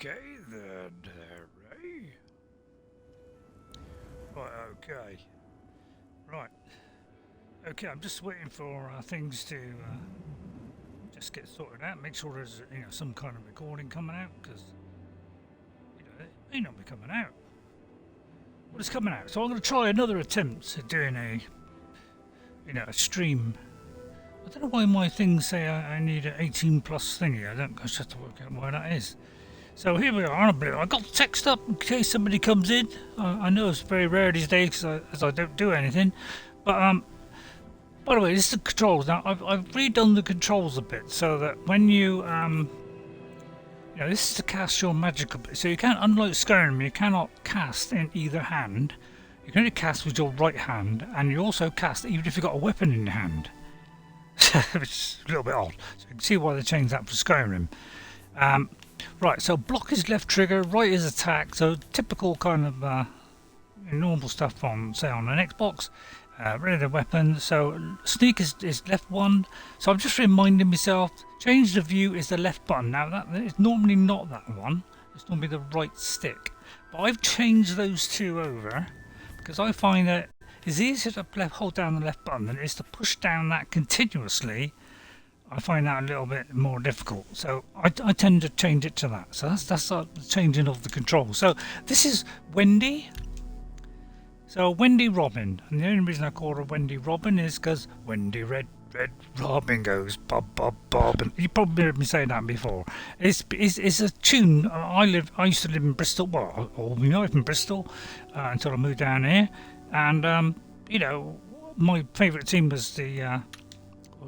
Okay then, Ray. Right, okay. Right. Okay, I'm just waiting for things to just get sorted out. Make sure there's some kind of recording coming out, because it may not be coming out. Well, it's coming out, so I'm going to try another attempt at doing a stream. I don't know why my things say I need an 18 plus thingy. I just have to work out why that is. So here we are. I got the text up in case somebody comes in. I know it's very rare these days as I don't do anything. But by the way, this is the controls. Now I've redone the controls a bit so that when you this is to cast your Magika. So you can't, unlike Skyrim, you cannot cast in either hand. You can only cast with your right hand, and you also cast even if you've got a weapon in your hand. Which is a little bit odd. So you can see why they changed that for Skyrim. Right, so block is left trigger, right is attack. So typical kind of normal stuff on, say, on an Xbox. Rid of the weapon. So sneak is left one. So I'm just reminding myself. Change the view is the left button. Now that is normally not that one. It's normally the right stick. But I've changed those two over because I find that it's easier to hold down the left button than it is to push down that continuously. I find that a little bit more difficult, so I tend to change it to that. So that's the changing of the control. So this is Wendy. So Wendy Robin, and the only reason I call her Wendy Robin is because Wendy Red Robin goes bob bob bob, and you probably heard me say that before. It's a tune. I used to live in Bristol. Well, all my life in Bristol until I moved down here, and my favourite team was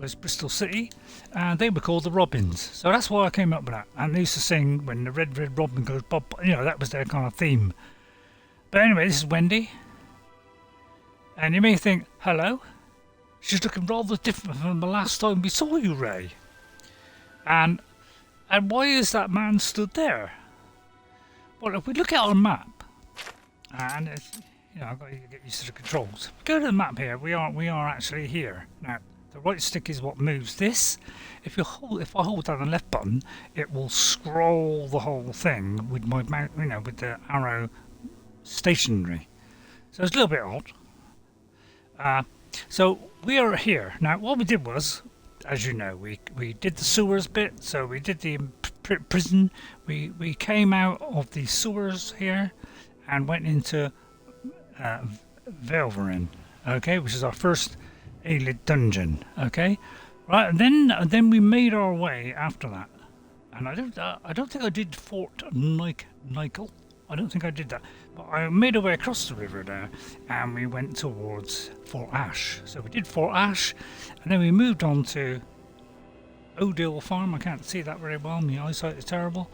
was Bristol City, and they were called the Robins. So that's why I came up with that. And they used to sing when the red robin goes bob. That was their kind of theme. But anyway, this is Wendy. And you may think, hello? She's looking rather different from the last time we saw you, Ray. And why is that man stood there? Well, if we look at our map, and it's, I've got to get used to the controls. Go to the map here. We are actually here now. The right stick is what moves this. If I hold down the left button, it will scroll the whole thing with my with the arrow stationary. So it's a little bit odd. So we are here now. What we did was, as you know, we did the sewers bit. So we did the prison. We came out of the sewers here and went into Velverin, okay, which is our first Ayleid dungeon, okay, right, and then we made our way after that, and I don't think I did Fort Nickel. I don't think I did that, but I made our way across the river there, and we went towards Fort Ash. So we did Fort Ash, and then we moved on to Odile Farm. I can't see that very well. My eyesight is terrible.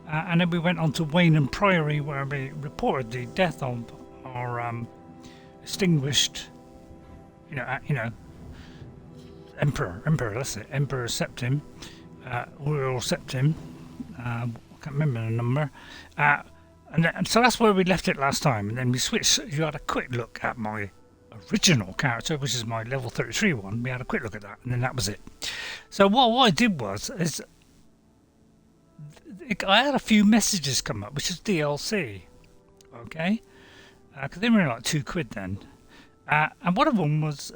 And then we went on to Wayne Priory, where we reported the death of our extinguished. Emperor, that's it, Emperor Septim, Royal Septim, I can't remember the number, and so that's where we left it last time, and then we switched. You had a quick look at my original character, which is my level 33 one. We had a quick look at that, and then that was it. So what I did is I had a few messages come up, which is DLC, okay, because they were like £2 then. And one of them was,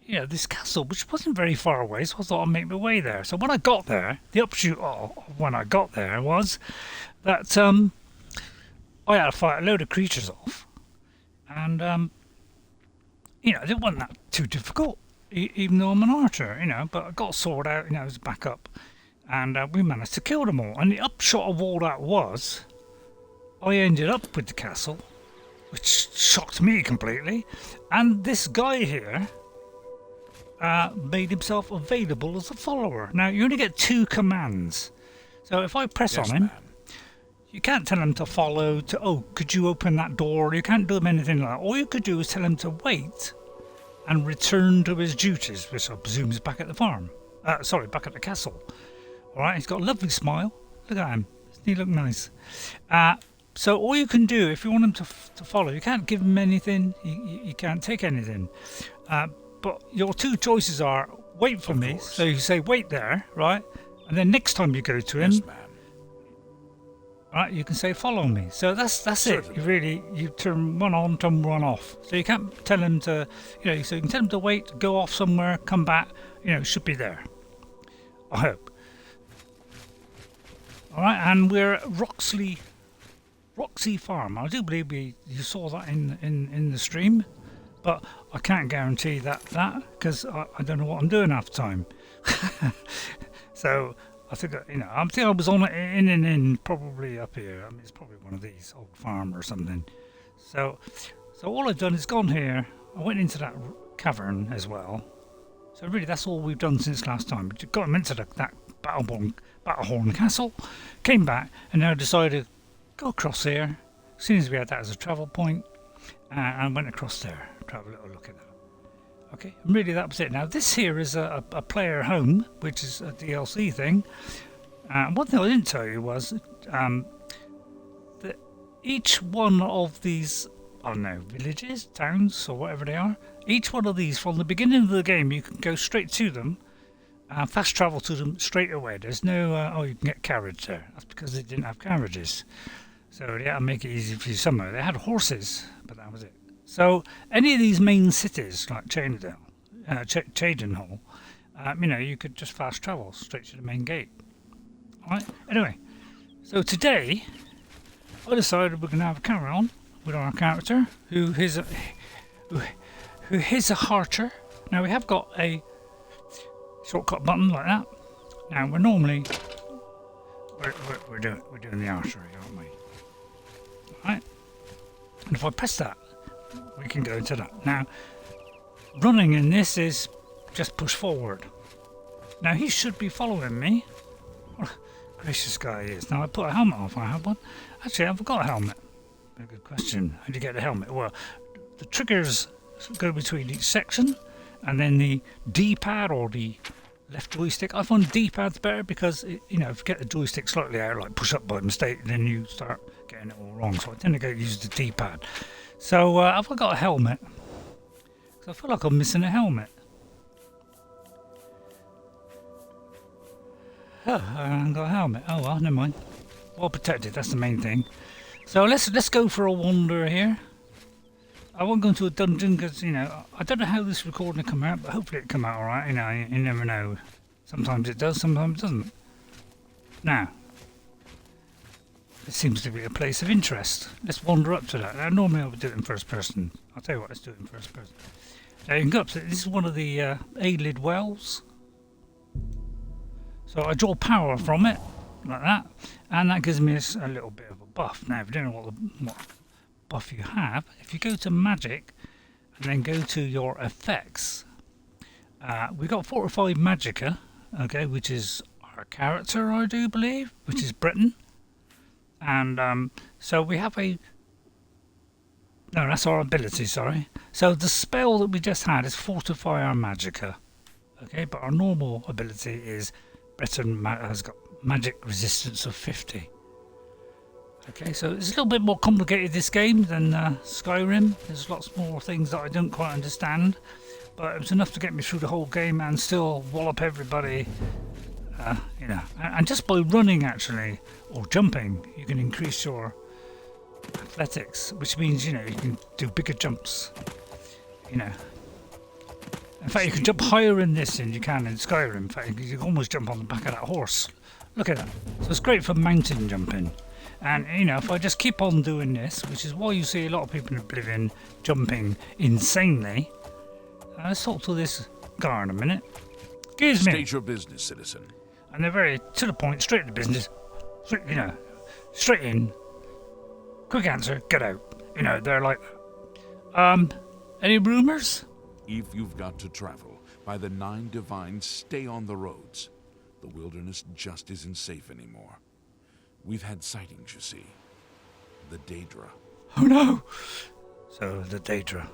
this castle, which wasn't very far away, so I thought I'd make my way there. So when I got there, the upshot of when I got there was that I had to fight a load of creatures off. And, it wasn't that too difficult, even though I'm an archer, but I got a sword out, as backup. And we managed to kill them all. And the upshot of all that was, I ended up with the castle, which shocked me completely, and this guy here made himself available as a follower. Now you only get 2 commands, so if I press on him, you can't tell him to follow, could you open that door? You can't do him anything like that. All you could do is tell him to wait and return to his duties, which I presume is back at the farm. Back at the castle. Alright, he's got a lovely smile. Look at him, doesn't he look nice? So all you can do, if you want him to follow, you can't give him anything, you can't take anything. But your 2 choices are, wait for me, so you say wait there, right? And then next time you go to him, Right, you can say follow me. So that's it. You turn one on, turn one off. So you can't tell him to, so you can tell him to wait, go off somewhere, come back. It should be there. I hope. All right, and we're at Roxy Farm. I do believe you saw that in the stream, but I can't guarantee that because I don't know what I'm doing half the time. So. I think I was on in probably up here. I mean, it's probably one of these old farm or something. So all I've done is gone here. I went into that cavern as well. So really, that's all we've done since last time. We got him into that Battlehorn Castle, came back, and now decided to go across here. As soon as we had that as a travel point, and went across there to have a little look at that. Okay, and really that was it. Now this here is a player home, which is a DLC thing. One thing I didn't tell you was that each one of these, I don't know, villages, towns, or whatever they are, each one of these from the beginning of the game, you can go straight to them, fast travel to them straight away. There's no, you can get carriage there. That's because they didn't have carriages. So they had to make it easy for you somewhere. They had horses, but that was it. So any of these main cities like Chadenhall, you could just fast travel straight to the main gate. All right. Anyway, so today I decided we're going to have a carry on with our character, who is a archer. Now we have got a shortcut button like that. Now we're normally we're doing the archery, aren't we? All right. And if I press that, we can go into that. Now, running in this is just push forward. Now, he should be following me. What a gracious guy he is. Now, I put a helmet on if I have one. Actually, I forgot a helmet. Very good question. How do you get the helmet? Well, the triggers go between each section, and then the D-pad or the left joystick. I find D-pad's better because, if you get the joystick slightly out, like push up by mistake, then you start getting it all wrong. So I tend to use the D-pad. So, have I got a helmet? Because I feel like I'm missing a helmet. Oh, I haven't got a helmet. Oh well, never mind. Well protected, that's the main thing. So let's go for a wander here. I won't go into a dungeon because, I don't know how this recording will come out, but hopefully it'll come out alright. You never know. Sometimes it does, sometimes it doesn't. Now, it seems to be a place of interest. Let's wander up to that. Now, normally I would do it in first person. I'll tell you what, let's do it in first person. Now you can go up to this is one of the Ayleid wells. So I draw power from it, like that, and that gives me a little bit of a buff. Now, if you don't know what buff you have, if you go to magic and then go to your effects, we got 45 Magika, okay, which is our character, I do believe, which is Britain. And so we have no, that's our ability, sorry. So the spell that we just had is Fortify our Magika. Okay, but our normal ability is Britain has got magic resistance of 50. Okay, so it's a little bit more complicated this game than Skyrim. There's lots more things that I don't quite understand. But it was enough to get me through the whole game and still wallop everybody. And just by running actually, or jumping, you can increase your athletics, which means, you can do bigger jumps, In fact, you can jump higher in this than you can in Skyrim. In fact, you can almost jump on the back of that horse. Look at that. So it's great for mountain jumping. And, if I just keep on doing this, which is why you see a lot of people in Oblivion jumping insanely. Let's talk to this guy in a minute. Excuse me. State your business, citizen. And they're very to the point, straight to business. Straight in. Quick answer, get out. They're like, any rumours? If you've got to travel, by the 9 divines, stay on the roads. The wilderness just isn't safe anymore. We've had sightings, you see. The Daedra. Oh no! So, the Daedra.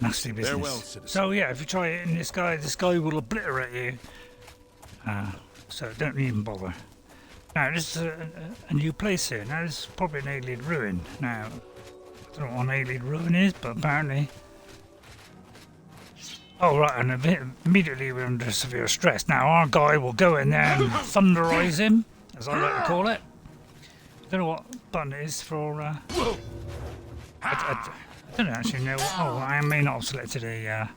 Nasty business. Farewell, citizen. So yeah, if you try hitting this guy will obliterate you. So don't even bother. Now, this is a new place here. Now, this is probably an Ayleid ruin. Now, I don't know what an Ayleid ruin is, but apparently... Oh, right, and immediately we're under severe stress. Now, our guy will go in there and thunderize him, as I like to call it. don't know what button it is for. I don't actually know. Oh, I may not have selected a.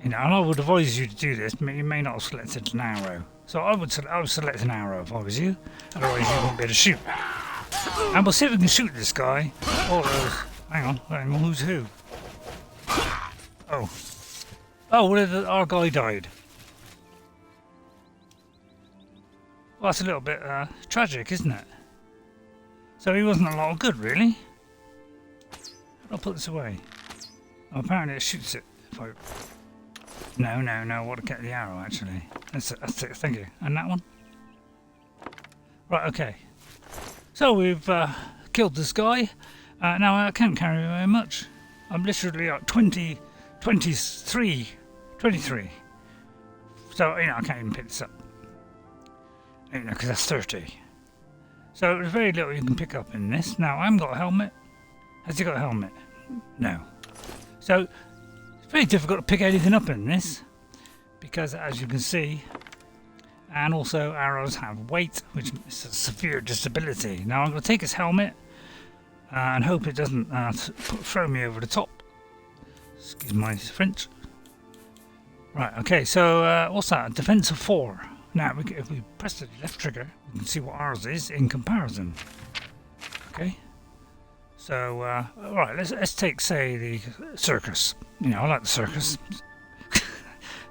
And I would advise you to do this, but you may not have selected an arrow. So I would select an arrow if I was you. Otherwise, you won't be able to shoot. And we'll see if we can shoot this guy. Hang on, who's who? Oh. Oh, well, our guy died. Well, that's a little bit tragic, isn't it? So he wasn't a lot of good, really. I'll put this away. Oh, apparently it shoots it. If I... No, I want to get the arrow, actually. That's it, thank you. And that one? Right, okay. So we've killed this guy. Now I can't carry very much. I'm literally at 23. So, I can't even pick this up. Because that's 30. So there's very little you can pick up in this. Now, I haven't got a helmet. Has he got a helmet? No. So, it's very difficult to pick anything up in this. Because, as you can see, and also arrows have weight, which is a severe disability. Now, I'm going to take his helmet and hope it doesn't throw me over the top. Excuse my French. Right, okay, so what's that? Defense of 4. Now, if we press the left trigger, we can see what ours is in comparison. Okay. So, right, let's take, say, the circus. I like the circus.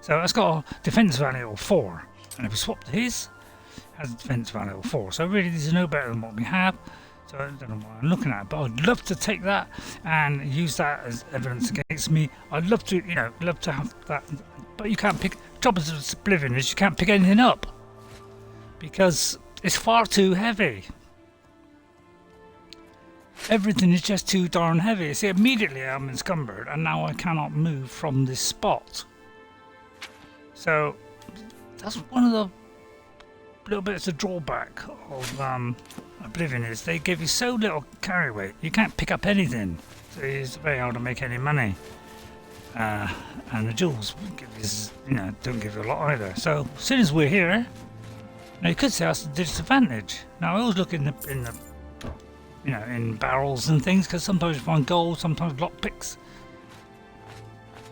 So, it's got a defense value of 4. And if we swap to his, it has a defense value of 4. So, really, these are no better than what we have. So, I don't know what I'm looking at, but I'd love to take that and use that as evidence against me. I'd love to, love to have that. But you can't pick. The trouble with Oblivion is you can't pick anything up because it's far too heavy. Everything is just too darn heavy. See, immediately I'm encumbered, and now I cannot move from this spot. So that's one of the little bits of drawback of Oblivion is they give you so little carry weight. You can't pick up anything. So it's very hard to make any money. And the jewels don't give you a lot either. So as soon as we're here, now you could say that's a disadvantage. Now I always look in barrels and things because sometimes you find gold, sometimes lockpicks.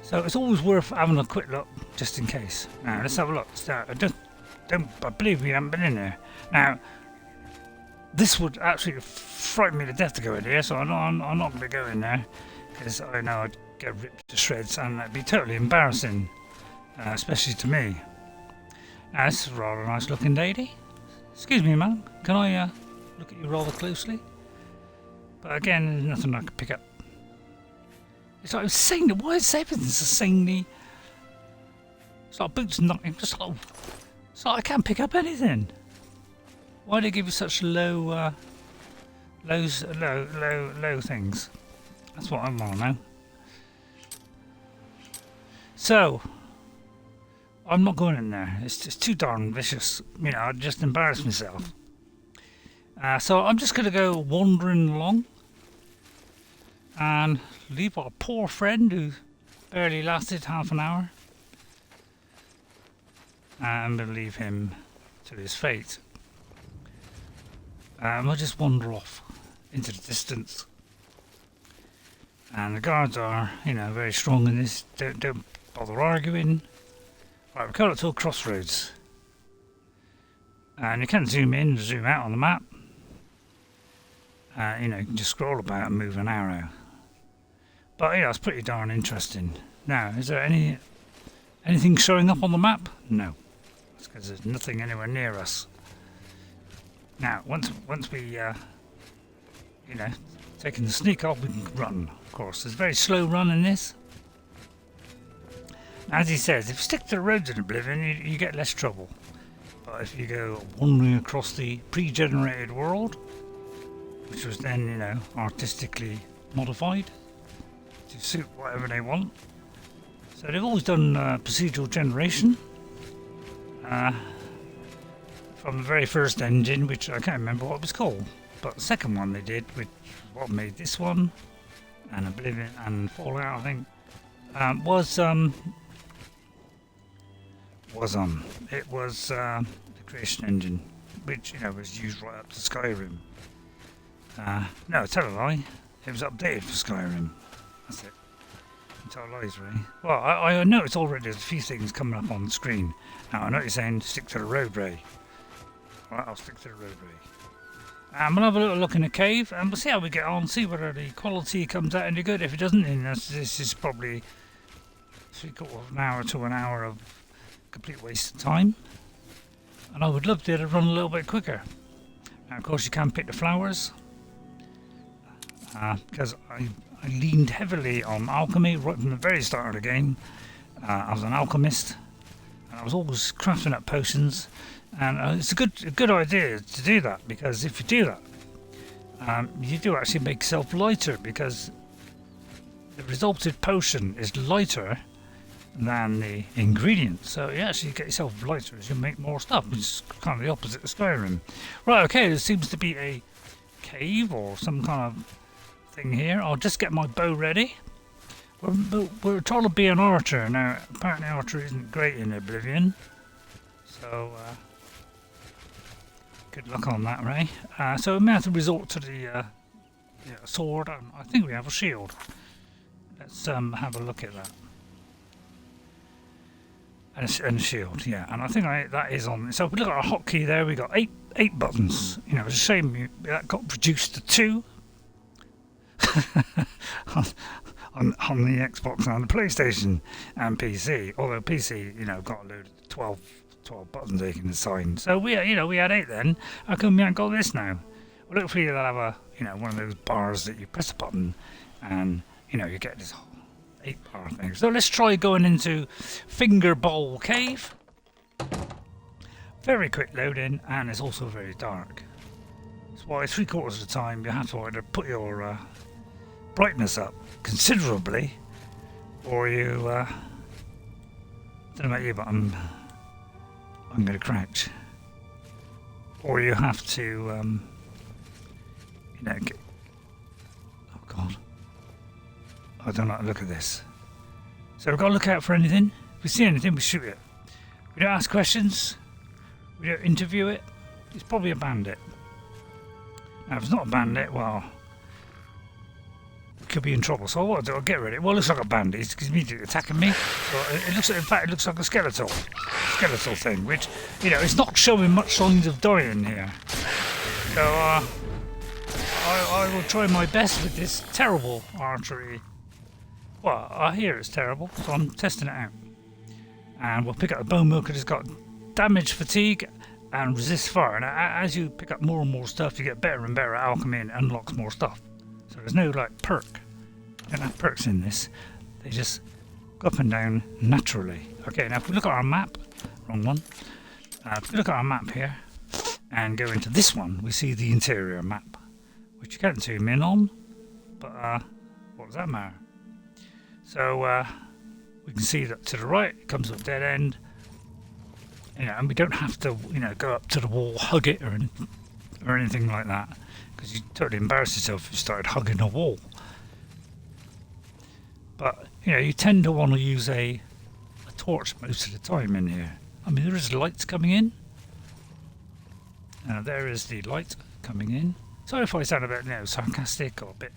So it's always worth having a quick look just in case. Now let's have a look. I believe we haven't been in there. Now this would actually frighten me to death to go in here, so I'm not going to go in there because I know I'd get ripped to shreds and that'd be totally embarrassing, especially to me. Now this is a rather nice looking lady. Excuse me, madam, can I look at you rather closely? But again, there's nothing I can pick up. It's like insanely. Why is everything insanely? It's like boots knocking. It's like I can't pick up anything. Why do they give you such low things? That's what I want to know. So, I'm not going in there. It's just too darn vicious. I'd just embarrass myself. So I'm just going to go wandering along and leave our poor friend who barely lasted half an hour. And we'll leave him to his fate. We'll just wander off into the distance. And the guards are, very strong in this. Don't bother arguing. Right, we've got it to a crossroads. And you can zoom in and zoom out on the map. You can just scroll about and move an arrow. But it's pretty darn interesting. Now, is there anything showing up on the map? No. That's because there's nothing anywhere near us. Now, once we, taking the sneak off, we can run, of course. There's a very slow run in this. As he says, if you stick to the roads in Oblivion, you get less trouble. But if you go wandering across the pre-generated world, which was then, artistically modified to suit whatever they want. So they've always done procedural generation. From the very first engine, which I can't remember what it was called, but the second one they did, which what made this one, and Oblivion and Fallout, I think, was the creation engine. which, you know, was used right up to Skyrim. No, tell a lie. It was updated for Skyrim. That's it. Tell lies, Ray. Well, I noticed already there's a few things coming up on the screen. Now, I know you're saying stick to the road, Ray. Right, I'll stick to the road, Ray. We'll have a little look in the cave, and we'll see how we get on, see whether the quality comes out any good. If it doesn't, then this is probably 3/4 of an hour to an hour of complete waste of time. And I would love to run a little bit quicker. Now, of course, you can pick the flowers, because I leaned heavily on alchemy right from the very start of the game. I was an alchemist, and I was always crafting up potions. And it's a good idea to do that, because if you do that, you do actually make yourself lighter, because the resulted potion is lighter than the ingredient. So you actually get yourself lighter as you make more stuff, which is kind of the opposite of Skyrim. Right, okay, there seems to be a cave or some kind of thing here. I'll just get my bow ready. We're trying to be an archer. Now, apparently archery isn't great in Oblivion. So, good luck on that, Ray. So we may have to resort to the sword, and I think we have a shield. Let's have a look at that. And a shield, yeah. And I think that is on. So if we look at our hotkey there, we got eight buttons. You know, it's a shame that got reduced to 2 on the Xbox and the PlayStation and PC. Although PC, you know, got a load of 12 buttons they can assign. So we had 8 then. How come we haven't got this now? Well, hopefully they'll have one of those bars that you press a button and, you know, you get this 8-bar thing. So let's try going into Fingerbowl Cave. Very quick loading, and it's also very dark. That's why 3/4 of the time you have to either put your brightness up considerably, or you I don't know about you, but I'm going to crouch, or you have to you know, oh god, I don't like to look at this. So we've got to look out for anything. If we see anything, we shoot it. We don't ask questions. We don't interview it. It's probably a bandit. Now, if it's not a bandit, well, we could be in trouble. So what I'll do, I'll get ready. Well, it looks like a bandit. He's immediately attacking me. So it looks, in fact, it looks like a skeletal thing, which, you know, it's not showing much signs of dying here. So I will try my best with this terrible archery. Well, I hear it's terrible, so I'm testing it out. And we'll pick up the bone milker. It's got damage, fatigue, and resist fire. Now, as you pick up more and more stuff, you get better and better at alchemy, and it unlocks more stuff. So there's no like perk. You don't have perks in this. They just go up and down naturally. Okay, now if we look at our map, wrong one. If we look at our map here and go into this one, we see the interior map, which you can't zoom in on, but what does that matter? So we can see that to the right it comes to a dead end, you know, and we don't have to, you know, go up to the wall, hug it, or anything like that, because you totally embarrass yourself if you started hugging a wall. But you know, you tend to want to use a torch most of the time in here. I mean, there is lights coming in. There is the light coming in. Sorry if I sound a bit, you know, sarcastic or a bit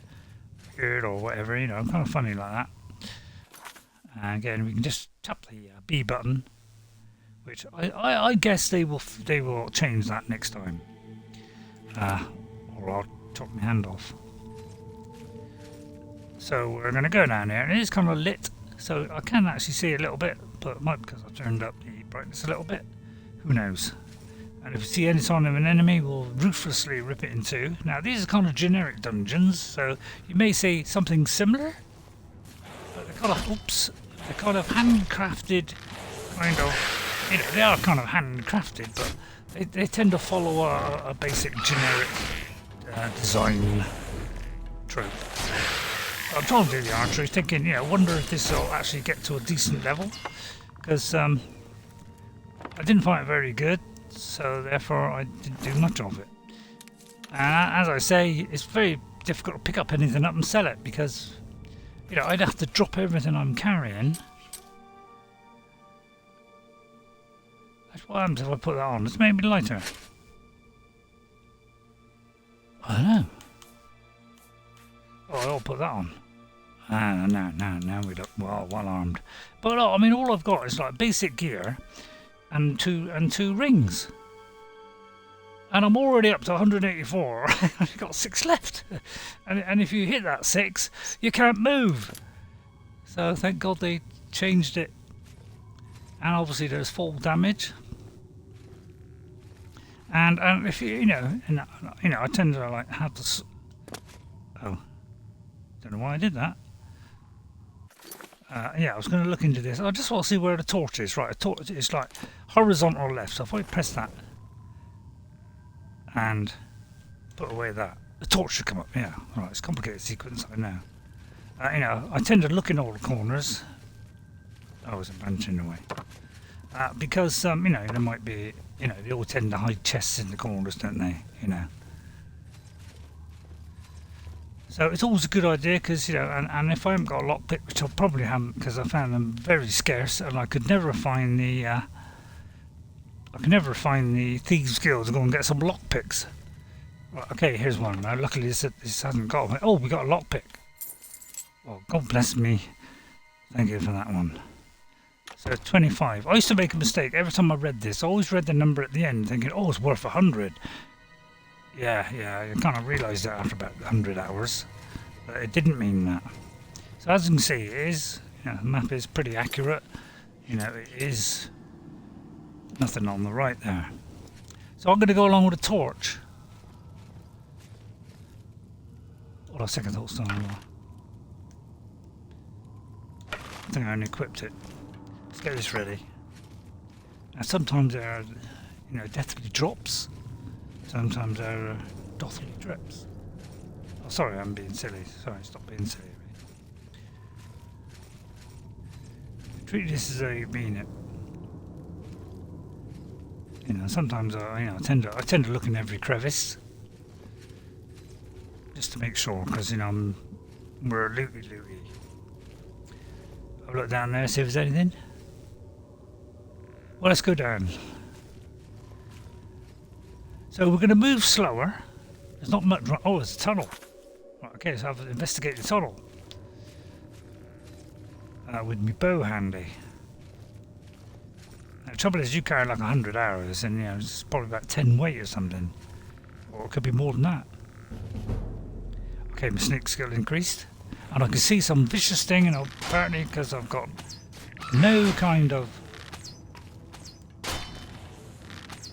weird or whatever. You know, I'm kind of funny like that. And again, we can just tap the B button, which I guess they will change that next time, or I'll chop my hand off. So we're going to go down here, and it is kind of lit, so I can actually see a little bit, but it might be because I've turned up the brightness a little bit. Who knows? And if we see any sign of an enemy, we'll ruthlessly rip it in two. Now these are kind of generic dungeons, so you may see something similar, but they're kind of handcrafted, kind of, you know, they are kind of handcrafted, but they tend to follow a basic generic design trope. I'm trying to do the archery, thinking, you know, wonder if this will actually get to a decent level, because I didn't find it very good, so therefore I didn't do much of it. And as I say, it's very difficult to pick up anything up and sell it, because, you know, I'd have to drop everything I'm carrying. What happens if I put that on? It's made me lighter. I don't know. Oh, I'll put that on. Now we look well armed. But I mean, all I've got is like basic gear and two rings. And I'm already up to 184. I've got 6 left. And if you hit that 6, you can't move. So thank God they changed it. And obviously there's fall damage. And if you know, I tend to like have to. Oh, don't know why I did that. Yeah, I was going to look into this. I just want to see where the torch is. Right, a torch is like horizontal left. So if I press that and put away that, the torch should come up. Yeah, right. It's a complicated sequence, I know. I tend to look in all the corners. I was branching away because there might be, they all tend to hide chests in the corners, don't they? So it's always a good idea because and if I haven't got a lockpick, which I probably haven't because I found them very scarce, and I could never find the thieves guild to go and get some lockpicks. Right, okay, here's one. Now, luckily this hasn't got one. Oh, we got a lockpick. Well, God bless me. Thank you for that one. So 25. I used to make a mistake every time I read this. I always read the number at the end, thinking, "Oh, it's worth 100." Yeah. I kind of realised that after about 100 hours, but it didn't mean that. So as you can see, it is. The map is pretty accurate. It is nothing on the right there. So I'm going to go along with a torch. Well, second thought's done. I think I only equipped it. Let's get this ready. Now sometimes there are, deathly drops. Sometimes there are dothly drips. Oh, sorry, I'm being silly. Sorry, stop being silly. Treat this as though you mean it. Sometimes I tend to look in every crevice just to make sure, because we're looty. I'll look down there, see if there's anything. Well, let's go down. So we're going to move slower. There's not much. Oh, there's a tunnel. Right, okay, so I've investigated the tunnel with my bow handy. Now, the trouble is, you carry like 100 arrows, and it's probably about 10 weight or something, or it could be more than that. Okay, my sneak skill increased, and I can see some vicious thing, and apparently because I've got no kind of,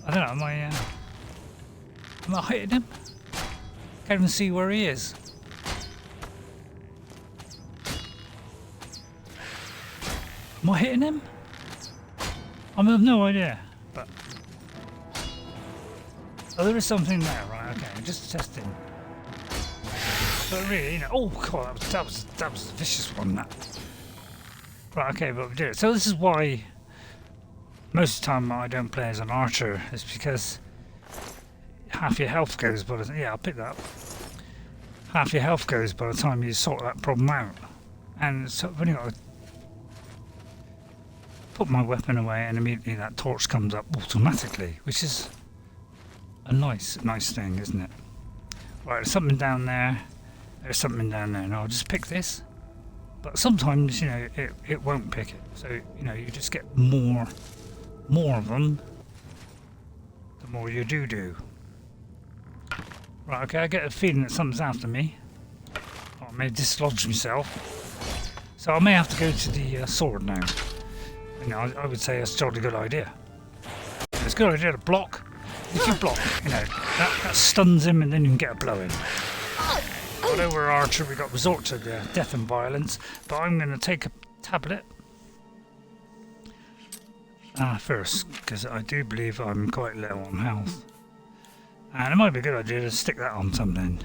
I don't know, am I hitting him? Can't even see where he is. Am I hitting him? I have no idea, but there is something there, right? Okay, just testing. But really, oh god, that was a vicious one. That. Right, okay, but we did it. So this is why most of the time I don't play as an archer. It's because half your health goes by the I'll pick that up. Half your health goes by the time you sort that problem out. And so I've only got to put my weapon away, and immediately that torch comes up automatically, which is a nice thing, isn't it? Right, there's something down there. There's something down there, and I'll just pick this. But sometimes, it won't pick it. So, you just get more of them, the more you do. Right, okay, I get a feeling that something's after me. I may dislodge myself. So I may have to go to the sword now. I would say that's a jolly good idea. It's a good idea to block. If you block, that stuns him, and then you can get a blow in. Although we're archer, we've got resort to death and violence, but I'm going to take a tablet first, because I do believe I'm quite low on health. And it might be a good idea to stick that on something.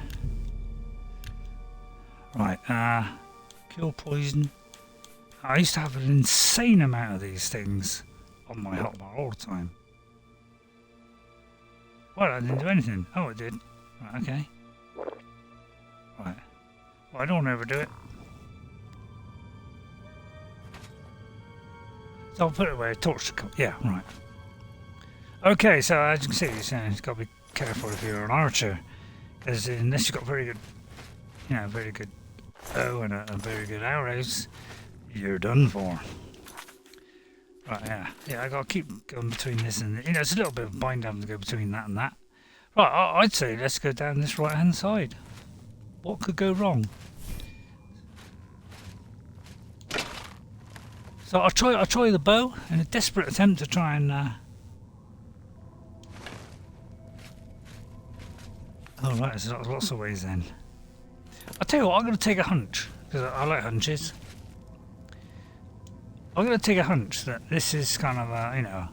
Right, kill poison. I used to have an insane amount of these things on my hotbar all the time. Well, I didn't do anything. Oh, it did. Right, okay. Right. Well, I don't want to overdo it. So I'll put it away. Torch to come. Yeah, right. Okay, so as you can see, you've got to be careful if you're an archer, Because unless you've got very good, very good bow and very good arrows, you're done for. Right, yeah, I gotta keep going between this and, it's a little bit of a bind having to go between that and that. Right, I'd say let's go down this right hand side. What could go wrong? So I'll try the bow in a desperate attempt to try and oh right, there's lots of ways then. I'll tell you what, I'm going to take a hunch, because I like hunches. I'm going to take a hunch that this is kind of a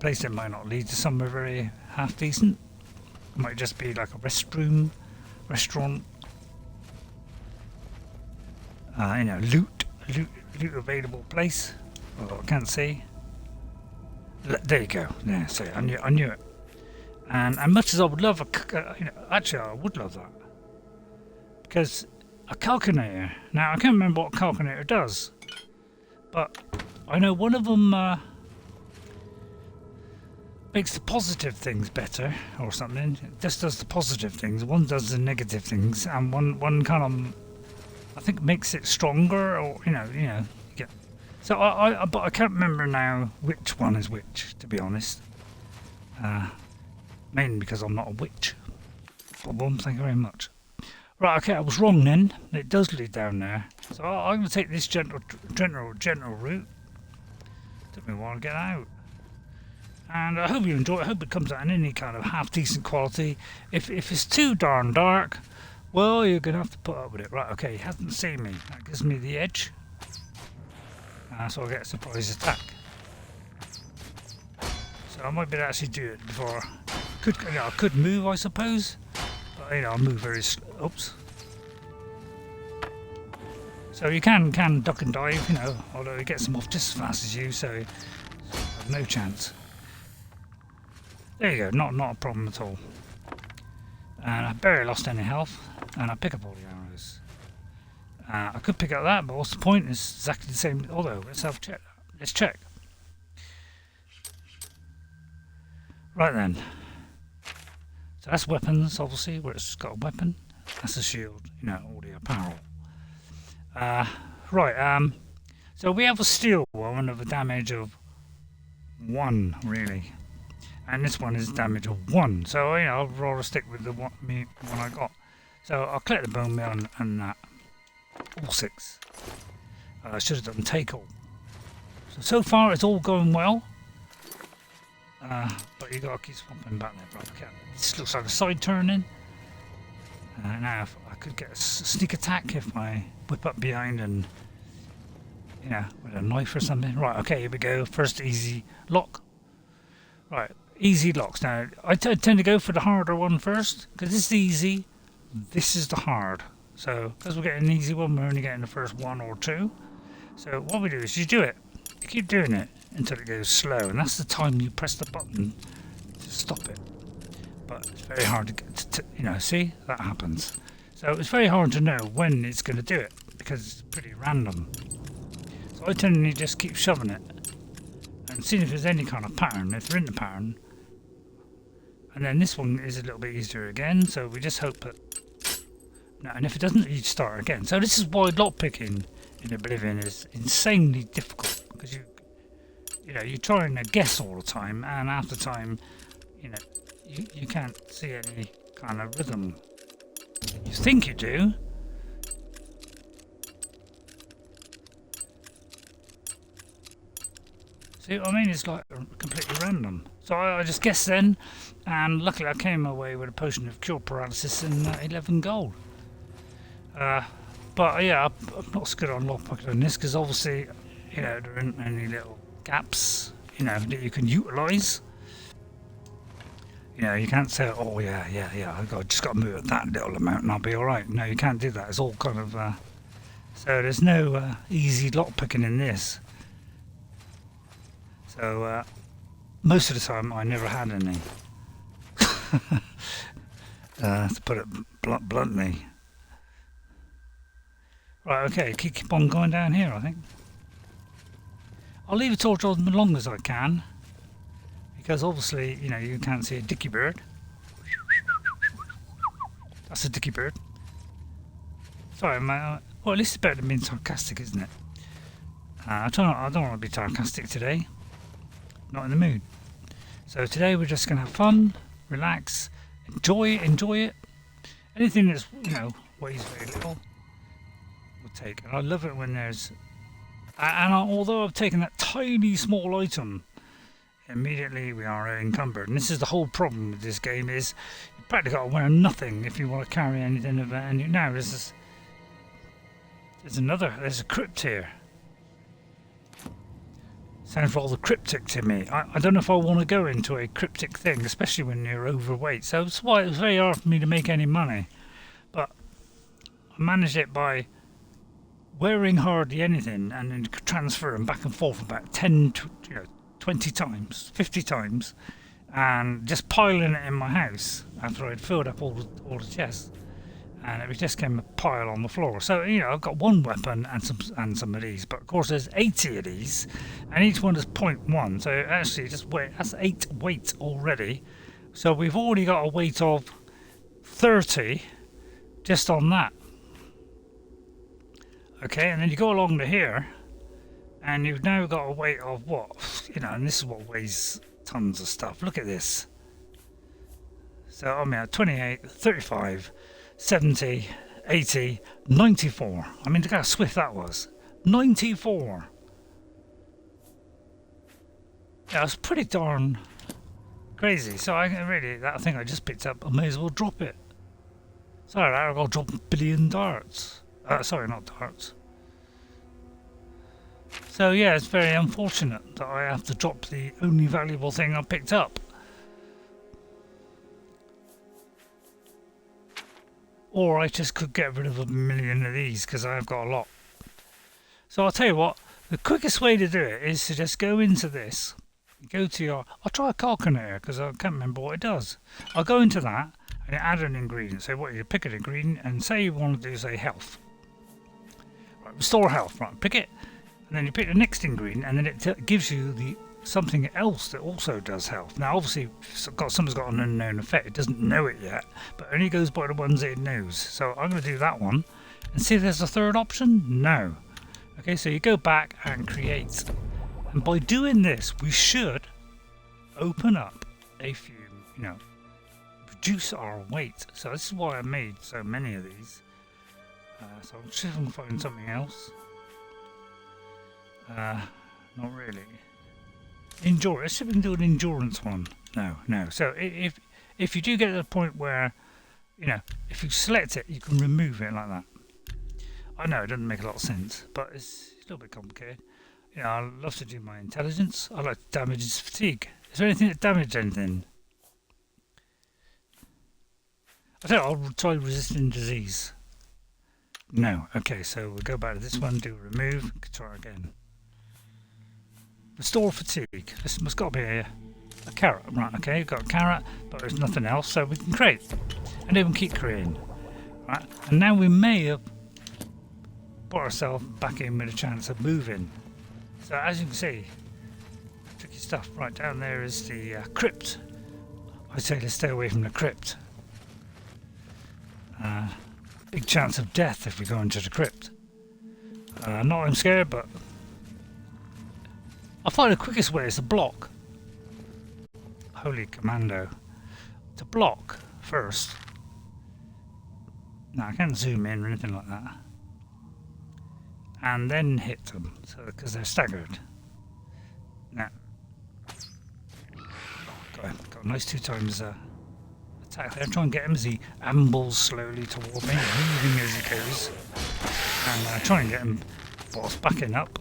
place that might not lead to somewhere very half decent. It might just be like a restaurant. Loot available place. Oh, I can't see. There you go. Yeah, so I knew it. And much as I would love actually I would love that, because a calculator. Now I can't remember what a calculator does, but I know one of them makes the positive things better or something. It just does the positive things. One does the negative things, and one kind of, I think, makes it stronger, or yeah. So but I can't remember now which one is which, to be honest. Mainly because I'm not a witch. Boom, thank you very much. Right, okay, I was wrong then. It does lead down there. So I'm going to take this gentle route. Took me a while to get out. And I hope you enjoy it. I hope it comes out in any kind of half decent quality. If it's too darn dark, well, you're going to have to put up with it. Right, okay, he hasn't seen me. That gives me the edge. So I'll get a surprise attack. So I might be able to actually do it before. I could move, I suppose. But I'll move very oops. So you can duck and dive, although he gets them off just as fast as you, so you have no chance. There you go, not a problem at all. And I barely lost any health, and I pick up all the arrows. I could pick up that, but what's the point? It's exactly the same. Although, let's have a check. Let's check. Right then. So that's weapons, obviously, where it's got a weapon. That's a shield, all the apparel. Right, so we have a steel one of a damage of 1, really. And this one is damage of 1. So, I'll rather stick with the one I got. So I'll collect the bone meal and that. All 6. I should have done take all. So far it's all going well. But you gotta keep swapping back there, bro. Okay. This looks like a side turning. Now if I could get a sneak attack if I whip up behind and with a knife or something. Right, okay, here we go. First easy lock. Right, easy locks. Now I tend to go for the harder one first, because this is easy. This is the hard. So because we're getting an easy one, we're only getting the first 1 or 2. So what we do is you do it. You keep doing it until it goes slow, and that's the time you press the button to stop it. But it's very hard to get to see, that happens. So it's very hard to know when it's going to do it, because it's pretty random. So I tend to just keep shoving it and seeing if there's any kind of pattern, if they're in the pattern. And then this one is a little bit easier again, so we just hope that. No, and if it doesn't, you start again. So this is why lockpicking in Oblivion is insanely difficult, because you're trying to guess all the time, and half the time, you can't see any kind of rhythm. You think you do. See what I mean? It's like completely random. So I just guessed then, and luckily I came away with a potion of cure paralysis and 11 gold. But yeah, I'm not so good on lockpicking on this, because obviously, there aren't any little gaps, that you can utilise. You can't say, oh yeah, I just got to move at that little amount and I'll be alright. No, you can't do that. It's all kind of, so there's no easy lockpicking in this. So, most of the time I never had any. To put it bluntly. Right, okay, keep on going down here, I think. I'll leave the torch on as long as I can, because obviously, you can't see a dicky bird. That's a dicky bird. Sorry, well, at least it's better than being sarcastic, isn't it? I don't want to be sarcastic today. Not in the mood. So today we're just going to have fun, relax, enjoy it. Anything that's, weighs very little, we'll take. And I love it when there's... although I've taken that tiny small item, immediately we are encumbered. And this is the whole problem with this game is you practically got to wear nothing if you want to carry anything of it. And now there's a crypt here. Sounds rather cryptic to me. I don't know if I want to go into a cryptic thing, especially when you're overweight. So that's why it was very hard for me to make any money. But I managed it by wearing hardly anything and then transferring back and forth about 10 to 20 times, 50 times, and just piling it in my house after I'd filled up all the chests. And it just came a pile on the floor. So, I've got one weapon and some of these. But, of course, there's 80 of these. And each one is 0.1. So, actually, that's 8 weight already. So, we've already got a weight of 30 just on that. Okay, and then you go along to here. And you've now got a weight of what? And this is what weighs tons of stuff. Look at this. So, I'm at 28, 35... 70, 80, 94. I mean, look how swift that was. 94. Yeah, it's pretty darn crazy. So that thing I just picked up, I may as well drop it. Sorry, I've got to drop a billion darts. Sorry, not darts. So yeah, it's very unfortunate that I have to drop the only valuable thing I picked up. Or I just could get rid of a million of these because I've got a lot. So I'll tell you what, the quickest way to do it is to just go into this, go to your... I'll try a calculator because I can't remember what it does. I'll go into that and add an ingredient. So what you pick an ingredient and say you want to do, say, health. Right, restore health, right, pick it. And then you pick the next ingredient and then it gives you something else that also does health. Now obviously someone's got an unknown effect, it doesn't know it yet, but only goes by the ones it knows. So I'm going to do that one and see if there's a third option. No. Okay, so you go back and create, and by doing this we should open up a few, reduce our weight. So this is why I made so many of these. So I'll see if I can find something else. Not really. Endurance. Let's see if we can do an endurance one. No. So if you do get to the point where, if you select it, you can remove it like that. I know it doesn't make a lot of sense, but it's a little bit complicated. I love to do my intelligence. I like to damage his fatigue. Is there anything that damaged anything? I think I'll try resisting disease. No. Okay, so we'll go back to this one, do remove, try again. Restore fatigue. This must got to be a carrot. Right, okay, we've got a carrot, but there's nothing else, so we can create. And then we'll keep creating. Right, and now we may have put ourselves back in with a chance of moving. So as you can see, tricky stuff. Right down there is the crypt. I say let's stay away from the crypt. Big chance of death if we go into the crypt. Not I'm scared, but I find the quickest way is to block. Holy commando. To block first. Now I can't zoom in or anything like that. And then hit them, so because they're staggered. Now, got a nice 2 times attack there. Try and get him as he ambles slowly toward me, moving as he goes. And try and get him whilst backing up.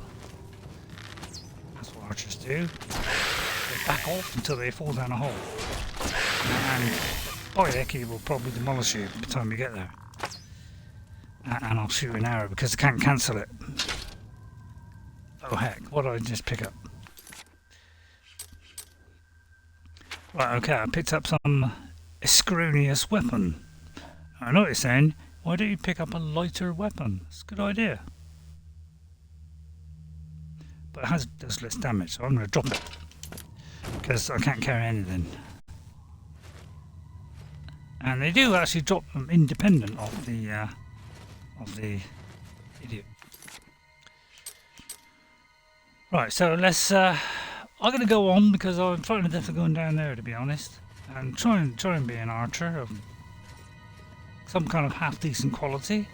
That's what archers do. They back off until they fall down a hole. And by heck, he will probably demolish you by the time you get there. And I'll shoot an arrow because I can't cancel it. Oh heck, what did I just pick up? Right, okay, I picked up some Escronious weapon. I know what you're saying, why don't you pick up a lighter weapon? It's a good idea. But it does less damage, so I'm going to drop it. Because I can't carry anything. And they do actually drop them independent of the idiot. Right, so let's. I'm going to go on because I'm finding it difficult going down there, to be honest, and try and be an archer of some kind of half decent quality.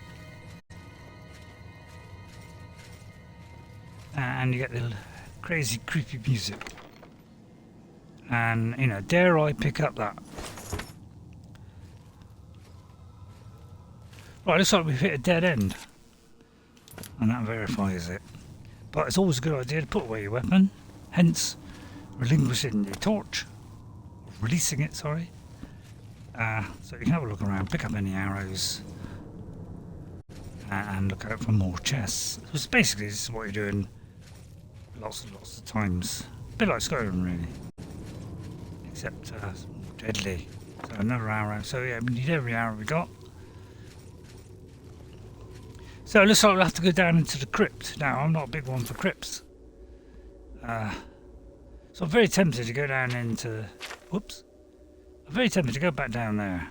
And you get the crazy, creepy music. And, you know, dare I pick up that? Right, looks like we've hit a dead end. And that verifies it. But it's always a good idea to put away your weapon. Hence, relinquishing your torch. Releasing it, sorry. So you can have a look around, pick up any arrows. And look out for more chests. So basically, this is what you're doing lots and lots of times. A bit like Skyrim, really. Except more deadly. So another arrow. So yeah, we need every arrow we got. So it looks like we'll have to go down into the crypt. Now, I'm not a big one for crypts. So I'm very tempted to go down into... Whoops. I'm very tempted to go back down there.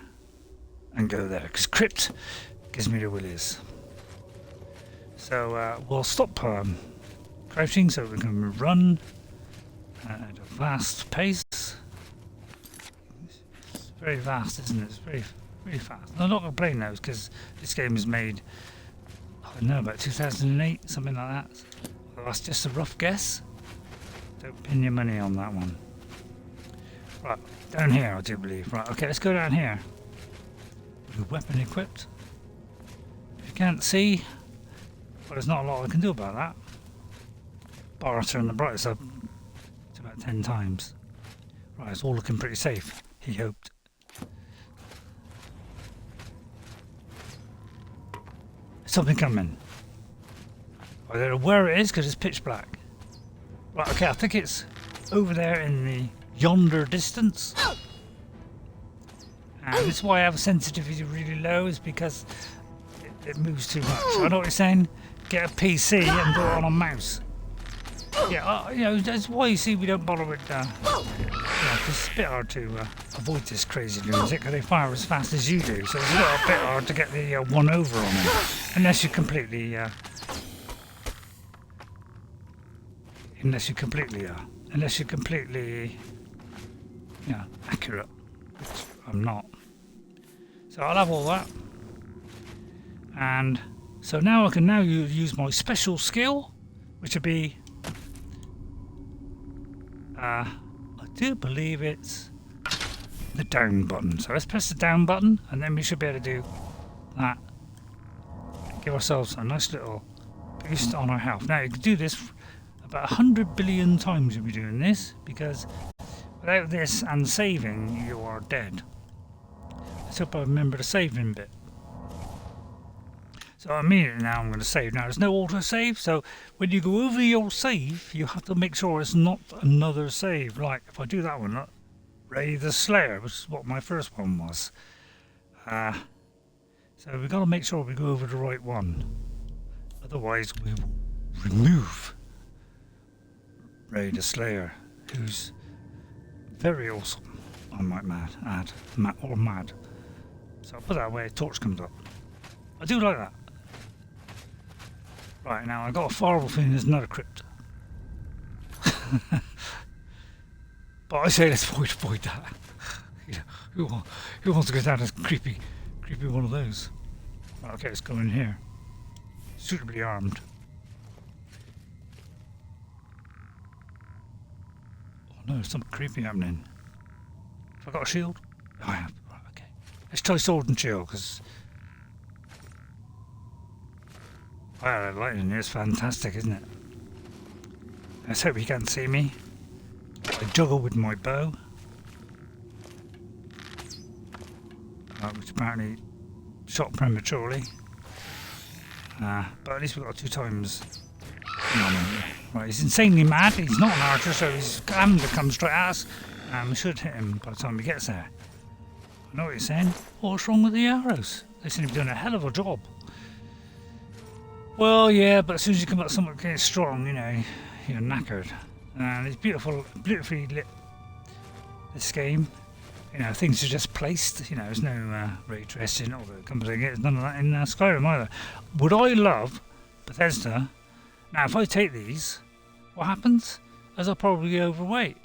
And go there. Because crypt gives me the willies. So we'll stop crouching so we can run at a fast pace. It's very fast, isn't it? It's very, very fast. I'm not going to play those because this game is made, I don't know, about 2008, something like that. Well, that's just a rough guess. Don't pin your money on that one. Right, down here I do believe. Right, okay, let's go down here. With weapon equipped. If you can't see, well, there's not a lot I can do about that. Bar turn the brightness up to about 10 times. Right, it's all looking pretty safe, he hoped. Something coming. I don't know where it is because it's pitch black. Right, okay, I think it's over there in the yonder distance. And this is why I have a sensitivity really low, is because it moves too much. I know what you're saying. Get a PC and do it on a mouse. Yeah, you know, that's why you see we don't bother with, yeah, it's a bit hard to avoid this crazy lunatic because they fire as fast as you do, so it's a little bit hard to get the one over on them, unless you're completely, yeah, accurate, which I'm not. So I'll have all that, and so now I can use my special skill, which would be, I do believe it's the down button. So let's press the down button and then we should be able to do that. Give ourselves a nice little boost on our health. Now you can do this about 100 billion times you'll be doing this, because without this and saving you are dead. Let's hope I remember the saving bit. So immediately now I'm going to save. Now there's no auto save, so when you go over your save, you have to make sure it's not another save. Like if I do that one, look, Ray the Slayer, which is what my first one was. So we've got to make sure we go over the right one. Otherwise we will remove Ray the Slayer, who's very awesome, I might add. Mad. So I'll put that away, torch comes up. I do like that. Right, now I've got a horrible feeling there's another crypt. But I say let's avoid that. You know, who wants to go down this creepy one of those? Right, okay, let's go in here. Suitably armed. Oh no, there's something creepy happening. Have I got a shield? Oh, I have. Right, okay. Let's try sword and shield, because... Wow, the lighting here is fantastic, isn't it? Let's hope he can't see me. I juggle with my bow. Which apparently shot prematurely. But at least we've got 2 times. Right, he's insanely mad. He's not an archer, so he's having to come straight at us. And we should hit him by the time he gets there. I know what you're saying. What's wrong with the arrows? They seem to be doing a hell of a job. Well, yeah, but as soon as you come up somewhat getting strong, you know, you're knackered. And it's beautifully lit, this game. You know, things are just placed. You know, there's no ray tracing, although it comes again. There's none of that in Skyrim either. Would I love Bethesda? Now, if I take these, what happens? As I'll probably get overweight.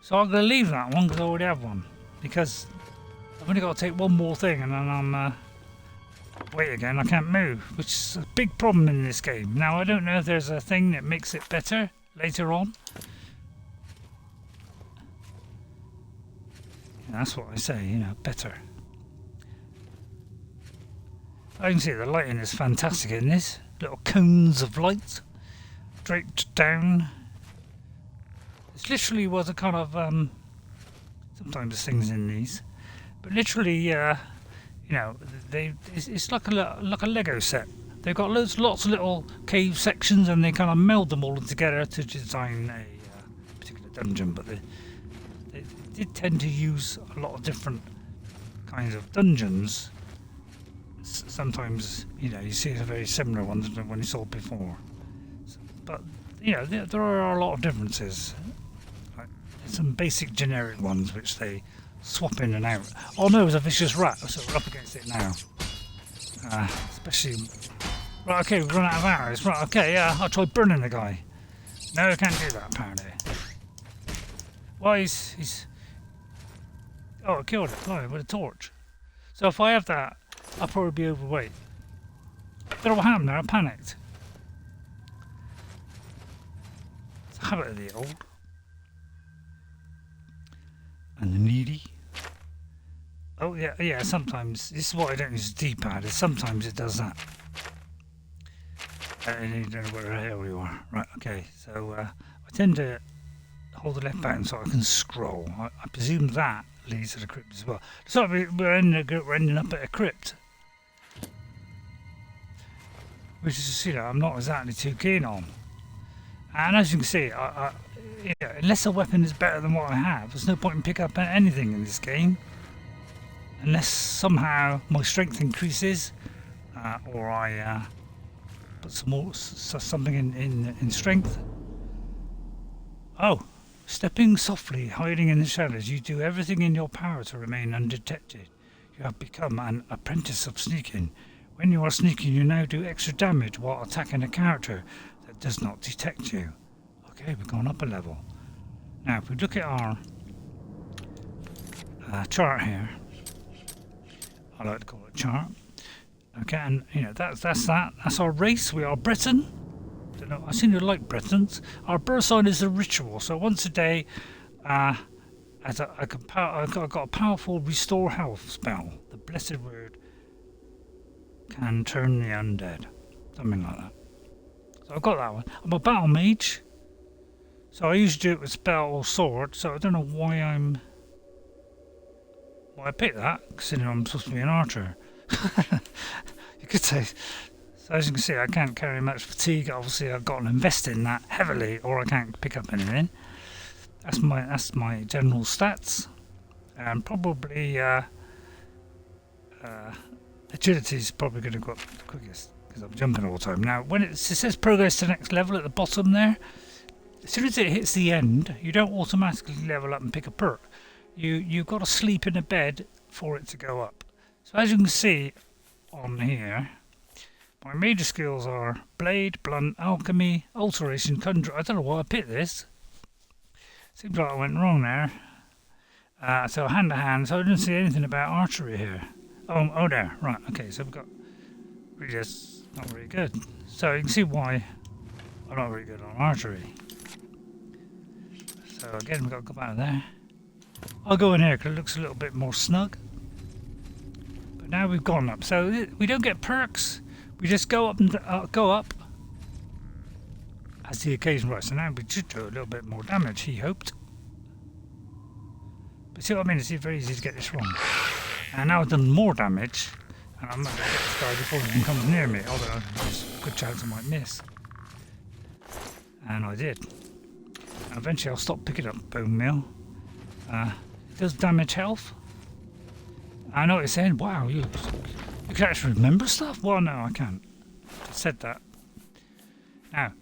So I'm going to leave that one because I already have one. Because I've only got to take one more thing and then I'm weight again. I can't move, which is a big problem in this game. Now, I don't know if there's a thing that makes it better later on. That's what I say, you know, better. I can see the lighting is fantastic in this. Little cones of light draped down. It literally was a kind of sometimes there's things in these, but literally, you know, it's like a Lego set. They've got lots of little cave sections, and they kind of meld them all together to design a particular dungeon. But they did tend to use a lot of different kinds of dungeons. Sometimes, you know, you see a very similar ones than when you saw before. But, you know, there are a lot of differences. Like some basic generic ones which they swap in and out. Oh no, it's a vicious rat, so we're up against it now. Especially... Right, okay, we've run out of arrows. Right, okay, yeah, I'll try burning the guy. No, I can't do that, apparently. Well, he's... Oh, I killed it. Oh, with a torch. So if I have that, I'll probably be overweight. Don't know what happened there, I panicked. It's a habit of the old. And the needy. Oh, yeah, sometimes. This is what I don't use the D-pad, is sometimes it does that. You don't know where the hell you are. Right, okay, so I tend to hold the left button so I can scroll. I presume that leads to the crypt as well. So we're ending up at a crypt. Which is, you know, I'm not exactly too keen on. And as you can see, you know, unless a weapon is better than what I have, there's no point in picking up anything in this game. Unless somehow my strength increases, or I put something in strength. Oh, stepping softly, hiding in the shadows, you do everything in your power to remain undetected. You have become an apprentice of sneaking. When you are sneaking, you now do extra damage while attacking a character that does not detect you. Okay, we've gone up a level. Now, if we look at our chart here, I like to call it a chart. Okay, and you know that's that. That's our race. We are Britain. Don't know. I seem to like Britons. Our birth sign is a ritual. So once a day, I've got a powerful restore health spell. The blessed word can turn the undead. Something like that. So I've got that one. I'm a Battlemage. So I usually do it with spell or sword. So I don't know why I picked that, considering I'm supposed to be an archer. You could say. So as you can see, I can't carry much fatigue. Obviously, I've got to invest in that heavily, or I can't pick up anything. That's my general stats, and probably agility is probably going to go up the quickest because I'm jumping all the time. Now, when it says progress to the next level at the bottom there, as soon as it hits the end, you don't automatically level up and pick a perk. You've got to sleep in a bed for it to go up. So as you can see on here, my major skills are blade, blunt, alchemy, alteration, conjure. I don't know why I picked this. Seems like I went wrong there. So hand to hand. So I didn't see anything about archery here. Oh there. Right. Okay. So we've got really just not very good. So you can see why I'm not very good on archery. So again, we've got to go back there. I'll go in here because it looks a little bit more snug. But now we've gone up. So we don't get perks. We just go up and go up as the occasion rises. So now we should do a little bit more damage, he hoped. But see what I mean? It's very easy to get this wrong. And now I've done more damage, and I'm not going to get this guy before he even comes near me, although there's a good chance I might miss. And I did. And eventually I'll stop picking up bone meal. It does damage health. I know what you're saying. Wow, you can actually remember stuff? Well, no, I can't. I said that. Now,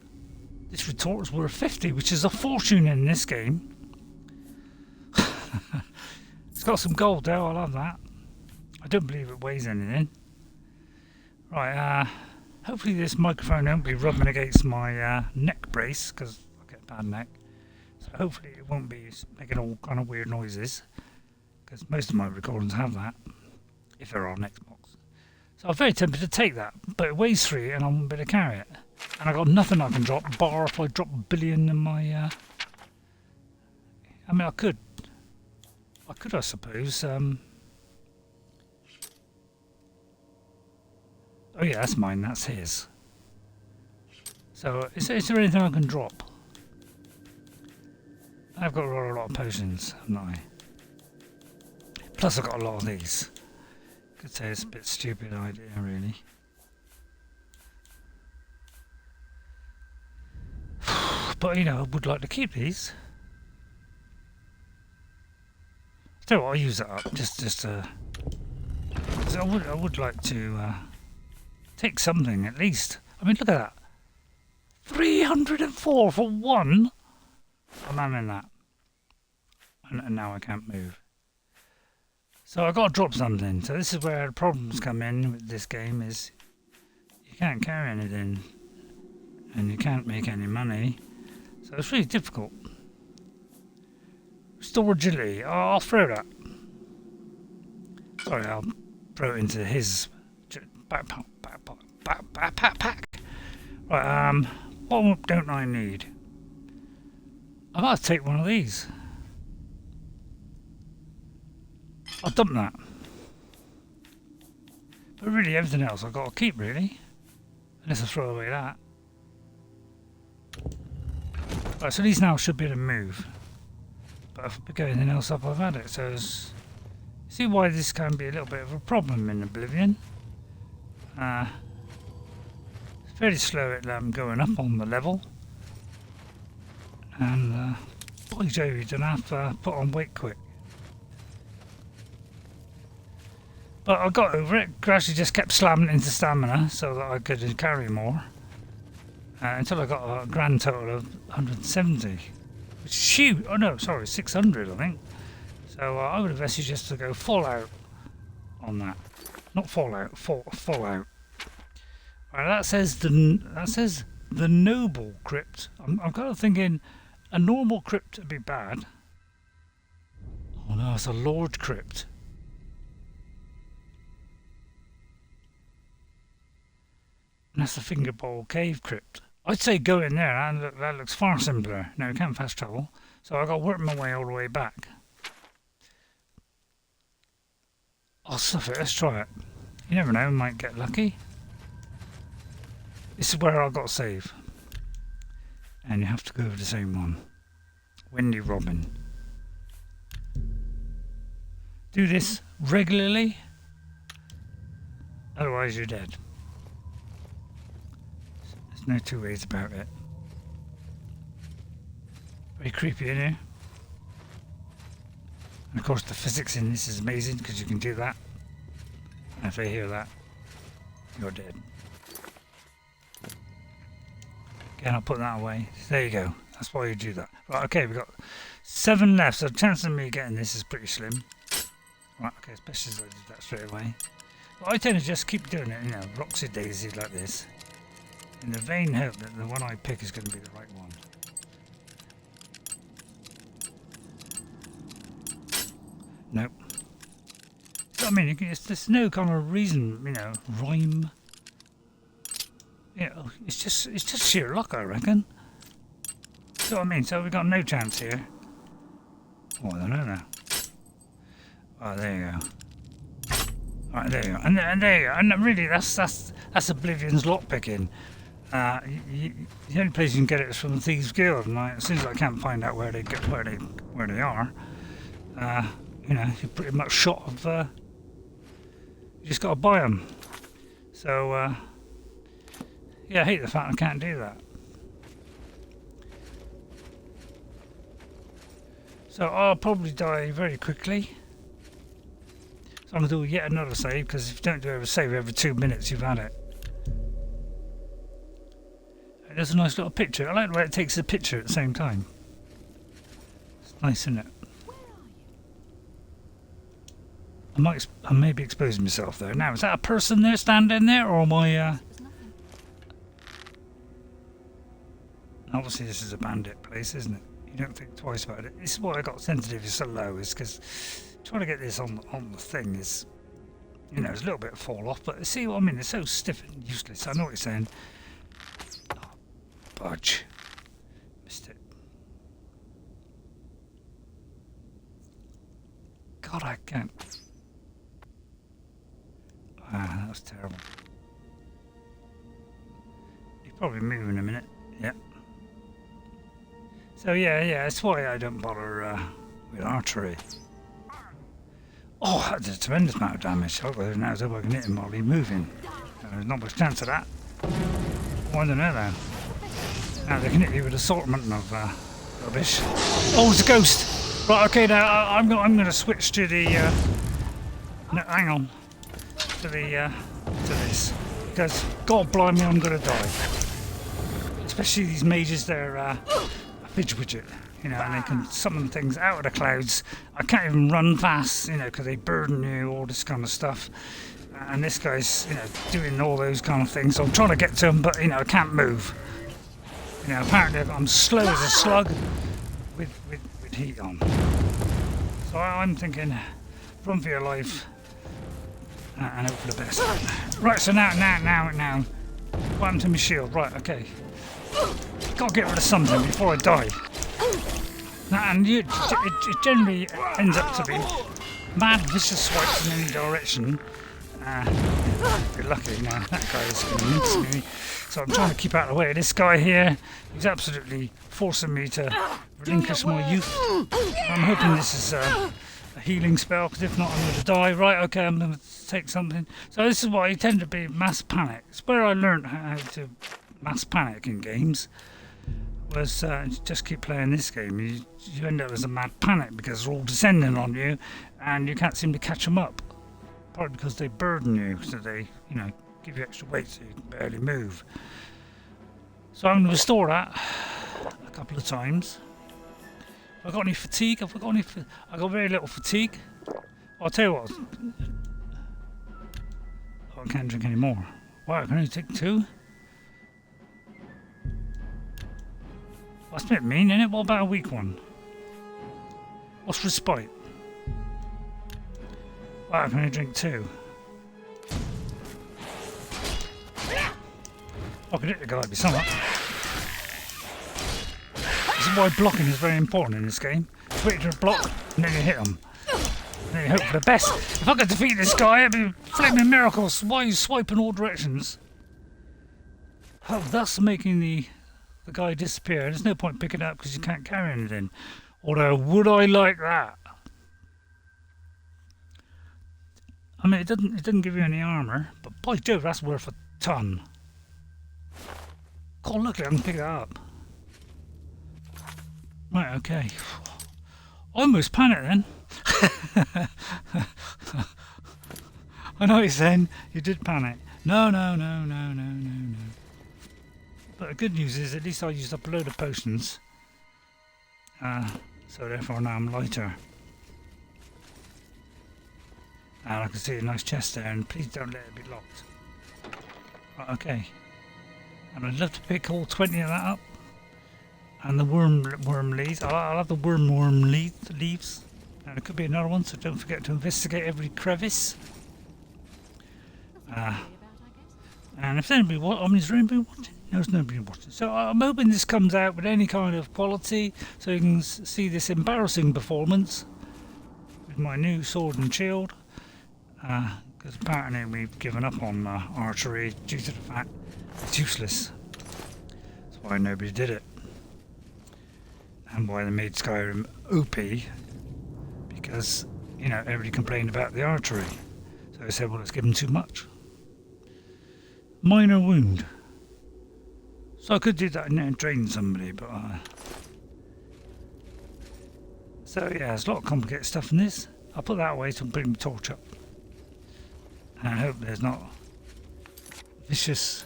this retort's worth 50, which is a fortune in this game. It's got some gold though, I love that. I don't believe it weighs anything. Right, hopefully this microphone won't be rubbing against my neck brace, because I get a bad neck. So hopefully it won't be making all kind of weird noises, because most of my recordings have that, if they're on Xbox. So I'm very tempted to take that, but it weighs 3 and I won't be able to carry it. And I've got nothing I can drop, bar if I drop a billion in my... I mean, I could, I suppose. Oh yeah, that's mine, that's his. So, is there anything I can drop? I've got a lot of potions, haven't I? Plus I've got a lot of these. Could say it's a bit stupid idea, really. But, you know, I would like to keep these. Tell you what, I'll use that up, just I would like to take something at least. I mean, look at that. 304 for one. I'm having that. And now I can't move. So I've got to drop something. So this is where the problems come in with this game, is you can't carry anything and you can't make any money. So it's really difficult. Restore agility. Oh, I'll throw that. Sorry, I'll throw it into his backpack. Right, what don't I need? I might take one of these. I'll dump that. But really, everything else I've got to keep, really. Unless I throw away that. Right, so these now should be able to move. But if I pick anything else up, I've had it. So see why this can be a little bit of a problem in Oblivion. It's fairly slow at going up on the level. And boy Joe, you don't have to put on weight quick. But I got over it. Gradually just kept slamming into stamina so that I could carry more. Until I got a grand total of 170. Which is huge. Oh no, sorry, 600 I think. So I would advise you just to go full out on that. Not full out, full out. Right, that says the noble crypt. I'm kind of thinking a normal crypt would be bad. Oh no, it's a lord crypt. And that's the Fingerbowl Cave crypt. I'd say go in there, and that looks far simpler. Now you can't fast travel, so I've got to work my way all the way back. I'll stuff it, let's try it. You never know, I might get lucky. This is where I've got to save. And you have to go with the same one. Wendy Robin. Do this regularly, otherwise you're dead. There's no two ways about it. Very creepy in here. And of course the physics in this is amazing because you can do that. And if they hear that, you're dead. Again, I'll put that away. There you go. That's why you do that. Right, okay, we've got 7 left, so the chance of me getting this is pretty slim. Right, okay, especially as I did that straight away. But I tend to just keep doing it, you know, Roxy Daisy like this. In the vain hope that the one I pick is going to be the right one. Nope. So, I mean, there's no kind of reason, you know, rhyme. You know, it's just sheer luck, I reckon. So what I mean, so we've got no chance here. Oh, I don't know now. Oh, there you go. Alright, there you go. And there you go. And really, that's Oblivion's lockpicking. The only place you can get it is from the Thieves Guild, and as soon as I can't find out where they are, you know, you're pretty much shot of. You just got to buy them. So yeah, I hate the fact I can't do that. So I'll probably die very quickly. So I'm going to do yet another save, because if you don't do a save every 2 minutes, you've had it. And there's a nice little picture. I like the way it takes a picture at the same time. It's nice, isn't it? I may be exposing myself there. Now, is that a person there standing there, or am I? Obviously, this is a bandit place, isn't it? You don't think twice about it. This is why I got sensitive so low, is because trying to get this on the thing is, you know, there's a little bit of fall off. But see what I mean? It's so stiff and useless. I know what you're saying. Oh, budge. Missed it. God, I can't. Ah, that was terrible. He'll probably move in a minute. Yeah. So yeah, that's why I don't bother with archery. Oh, that did a tremendous amount of damage. Oh, well, now as if I can hit him while he's moving. There's not much chance of that. Oh, I don't know though. Now they can hit you with assortment of rubbish. Oh, it's a ghost! Right, okay, now I'm going to switch to the... no, hang on. To the to this. Because, God blimey, I'm going to die. Especially these mages, they're a fidget, you know, and they can summon things out of the clouds. I can't even run fast, you know, because they burden you, all this kind of stuff. And this guy's, you know, doing all those kind of things. So I'm trying to get to him, but, you know, I can't move. You know, apparently I'm slow as a slug with heat on. So I'm thinking, run for your life and hope for the best. Right, so now. What happened to my shield? Right, okay. Gotta get rid of something before I die. And it generally ends up to be mad vicious swipes in any direction. If you're lucky, you know, that guy is going to mince me. So I'm trying to keep out of the way of this guy here. He's absolutely forcing me to relinquish my youth. I'm hoping this is a healing spell, because if not I'm going to die. Right, okay, I'm going to take something. So this is why you tend to be mass panic. It's where I learned how to mass panic in games. Was just keep playing this game. You end up as a mad panic because they're all descending on you and you can't seem to catch them up. Probably because they burden you, so they, you know, give you extra weight so you can barely move. So I'm going to restore that a couple of times. Have I got any fatigue? I got very little fatigue. I'll tell you what. Oh, I can't drink any more. Wow, I can only take 2? That's a bit mean, isn't it? What about a weak one? What's respite? Wow, I can only drink 2. I could hit the guy with something. This is why blocking is very important in this game. Wait to block and then you hit them. And then you hope for the best. If I could defeat this guy, it'd be flaming miracles. Why are you swiping all directions? Oh, that's making the guy disappear. There's no point picking it up because you can't carry anything. Although, would I like that? I mean, it doesn't give you any armour, but by Jove, that's worth a ton. God, look, I can pick it up. Right, okay. I almost panicked then. I know what you're saying. You did panic. No. But the good news is, at least I used up a load of potions. So therefore now I'm lighter. And I can see a nice chest there, and please don't let it be locked. Right, okay. And I'd love to pick all 20 of that up. And the worm leaves. I'll have the worm leaves. And there could be another one, so don't forget to investigate every crevice. And if anybody watching, I mean, is there anybody watching? No, there's nobody watching. So I'm hoping this comes out with any kind of quality, so you can see this embarrassing performance with my new sword and shield. Because apparently we've given up on archery due to the fact it's useless. That's why nobody did it. And why they made Skyrim OP, because, you know, everybody complained about the archery. So they said, well, it's given too much. Minor wound. So I could do that and then drain somebody, but... So yeah, there's a lot of complicated stuff in this. I'll put that away to bring my torch up. And I hope there's not vicious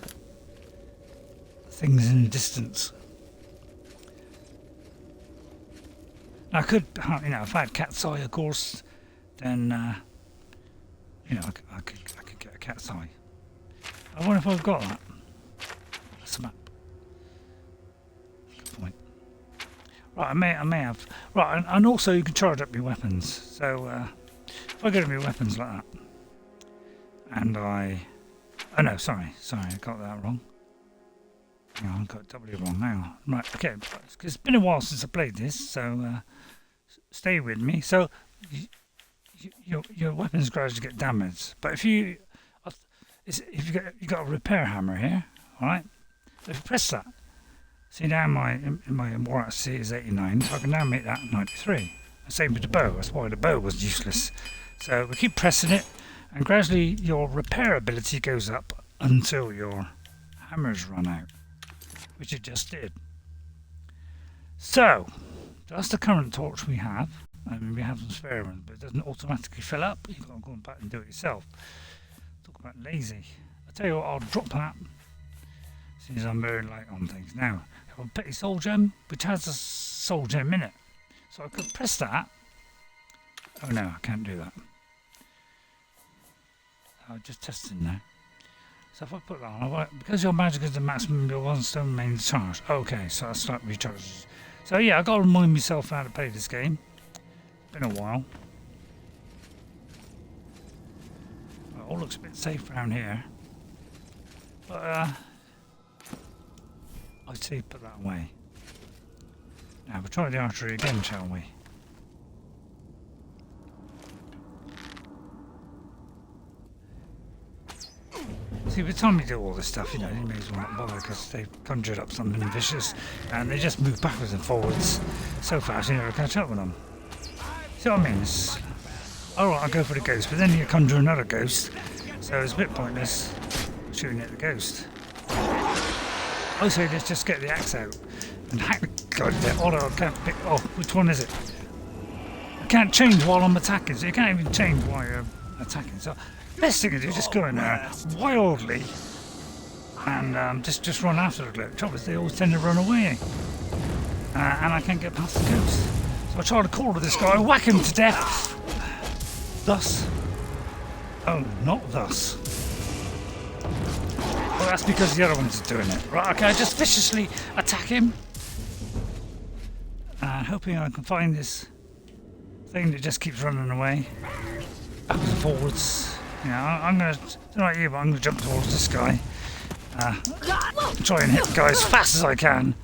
things in the distance. I could, you know, if I had cat's eye, of course, then you know, I could get a cat's eye. I wonder if I've got that. That's a map. Good point. Right, I may have. Right, and also you can charge up your weapons. So if I go to my weapons like that, and oh no, sorry, I got that wrong. Hang on, I got W wrong now. Right, okay, because it's been a while since I played this, so stay with me. So your weapons gradually get damaged, but if you got a repair hammer here, all right? If you press that, see now my war C is 89, so I can now make that 93. The same with the bow. That's why the bow was useless. So we keep pressing it, and gradually your repair ability goes up until your hammers run out, which it just did. So that's the current torch we have. I mean, we have some spare ones, but it doesn't automatically fill up. You've got to go back and do it yourself. Talk about lazy. I'll tell you what, I'll drop that as soon as I'm very light on things. Now, I have a petty soul gem, which has a soul gem in it. So I could press that. Oh no, I can't do that. I'm just testing now. So if I put that on, because your magic is the maximum, your one stone main charge. Okay, so I'll start recharges. So yeah, I've got to remind myself how to play this game. Been a while. Well, it all looks a bit safe around here. But I'd say put that away. Now we'll try the archery again, shall we? See, by the time you do all this stuff, you know, you may as well not bother because they've conjured up something vicious and they just move backwards and forwards so fast you never catch up with them. See what I mean? Alright, I'll go for the ghost, but then you conjure another ghost, so it's a bit pointless shooting at the ghost. I say let's just get the axe out and hack the guy to death. Although I can't pick. Oh, which one is it? I can't change while I'm attacking, so you can't even change while you're attacking. So best thing to do is just go in there wildly and just run after the glitch. Trouble is they always tend to run away, and I can't get past the ghost. So I try to call to this guy, whack him to death. Thus. Oh, not thus. Well, that's because the other ones are doing it. Right, okay, I just viciously attack him. And hoping I can find this thing that just keeps running away. Backwards and forwards. Yeah, I'm going to, don't know about you, but I'm going to jump towards this guy. Try and hit the guy as fast as I can.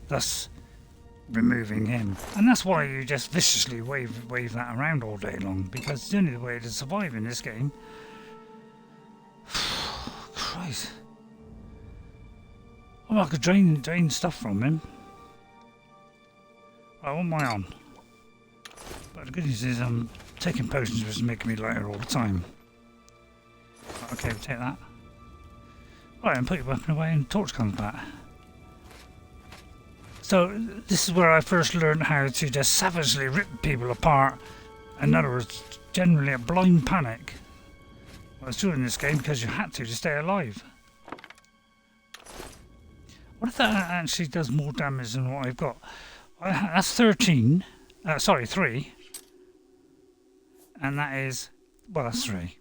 Thus removing him. And that's why you just viciously wave that around all day long, because it's the only way to survive in this game. Christ. Oh, I could drain stuff from him. Right, what am I on? But the good news is I'm taking potions which is making me lighter all the time. Right, okay, we'll take that. Right, and put your weapon away and the torch comes back. So this is where I first learned how to just savagely rip people apart. In other words, generally a blind panic. I was doing this game because you had to stay alive. What if that actually does more damage than what I've got? That's 13. Sorry, 3. And that is, well, that's 3.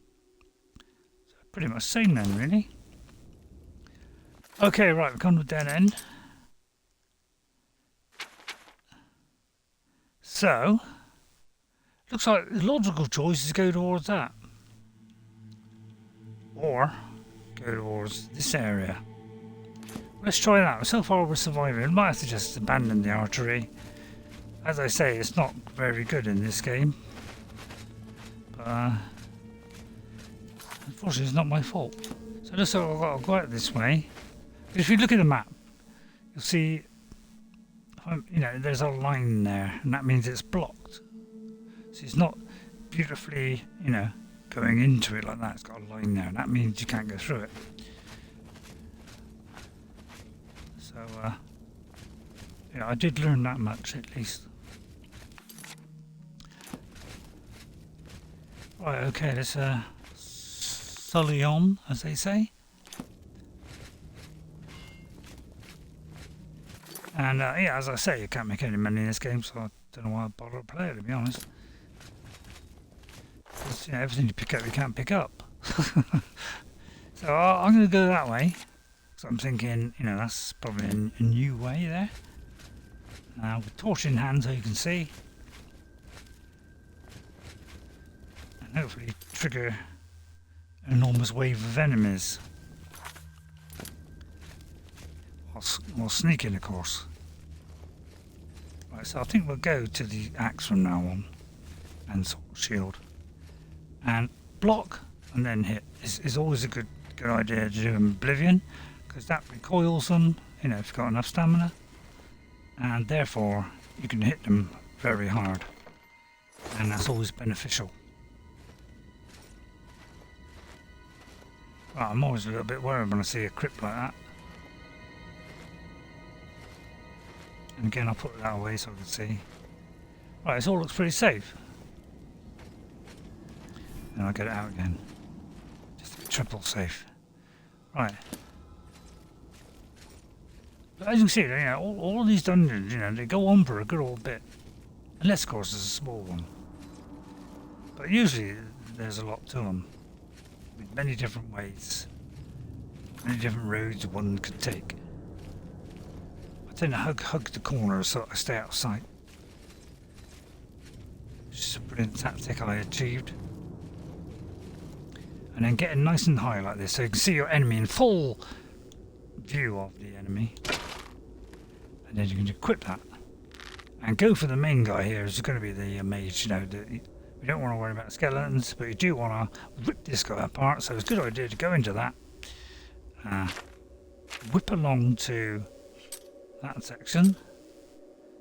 So pretty much same then, really. Okay, right, we've come to a dead end. So, looks like the logical choice is to go towards that. Or go towards this area. Let's try that. So far we're surviving. We might have to just abandon the archery. As I say, it's not very good in this game. But unfortunately it's not my fault. So it looks like I've got to go out this way. But if you look at the map, you'll see, you know, there's a line there, and that means it's blocked. So it's not beautifully, you know, going into it like that. It's got a line there, and that means you can't go through it. So, yeah, I did learn that much at least. Right, okay, let's sully on, as they say. And yeah, as I say, you can't make any money in this game, so I don't know why I bother to play it, to be honest. Because, you know, everything you pick up, you can't pick up. So I'm going to go that way. So I'm thinking, you know, that's probably a new way there. Now with torch in hand so you can see. And hopefully trigger an enormous wave of enemies. While sneaking, of course. Right, so I think we'll go to the axe from now on. And sword shield. And block and then hit is always a good idea to do in Oblivion, because that recoils them, you know, if you've got enough stamina, and therefore you can hit them very hard, and that's always beneficial. Well, I'm always a little bit worried when I see a crypt like that. And again, I'll put that away so I can see. Right, this all looks pretty safe. And I'll get it out again. Just to be triple safe. Right. But as you can see, you know, all of these dungeons, you know, they go on for a good old bit. Unless, of course, there's a small one. But usually, there's a lot to them. With many different ways. Many different roads one could take. I tend to hug the corners so I stay out of sight. Which is a brilliant tactic I achieved. And then getting nice and high like this so you can see your enemy in full view of the enemy. And then you can equip that. And go for the main guy here, is going to be the mage. You know, we don't want to worry about skeletons, but you do want to rip this guy apart, so it's a good idea to go into that. Whip along to that section.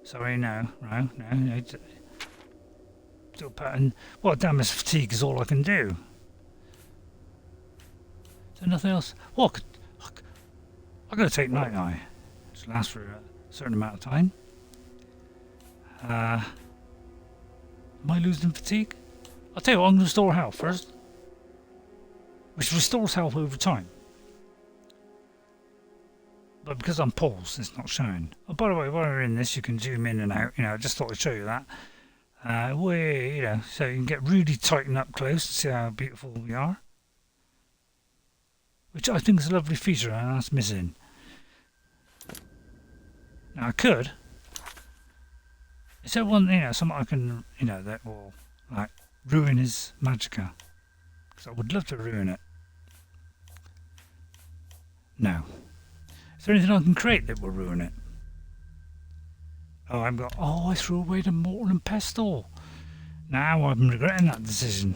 Sorry, no. Still pattern. Well, damage fatigue is all I can do. So nothing else. Well, I'm going to take Night Eye. Which lasts for a certain amount of time. Am I losing fatigue? I'll tell you what, I'm going to restore health first. Which restores health over time. But because I'm paused, it's not showing. Oh, by the way, while we're in this, you can zoom in and out. You know, I just thought I'd show you that. You know, so you can get really tight and up close to see how beautiful we are. Which I think is a lovely feature, and that's missing. Now I could. Is there one, you know, something I can, you know, that will like ruin his Magika? Because I would love to ruin it. No. Is there anything I can create that will ruin it? Oh, I threw away the mortar and pestle. Now I'm regretting that decision.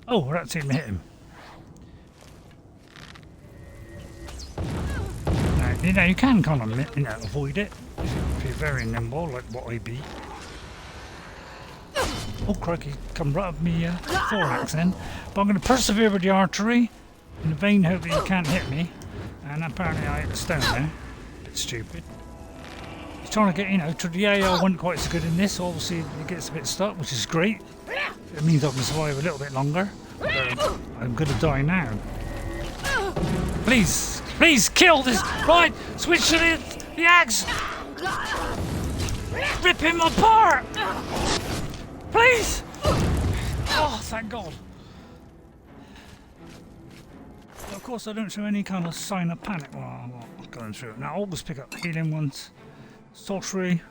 Oh, that seemed to hit him. Now, you know, you can kind of, you know, avoid it if you're very nimble, like what I be. Oh, crikey, come right up me thorax then. But I'm going to persevere with the archery in the vain hope that he can't hit me. And apparently I hit the stone there. Bit stupid. He's trying to get, you know, the AR wasn't quite so good in this, so obviously it gets a bit stuck, which is great. It means I can survive a little bit longer. I'm going to die now. Please, please kill this. Right, switch to the axe. Rip him apart. Please. Oh, thank God. But of course, I don't show any kind of sign of panic while I'm going through it. Now, I always pick up healing ones. Sorcery.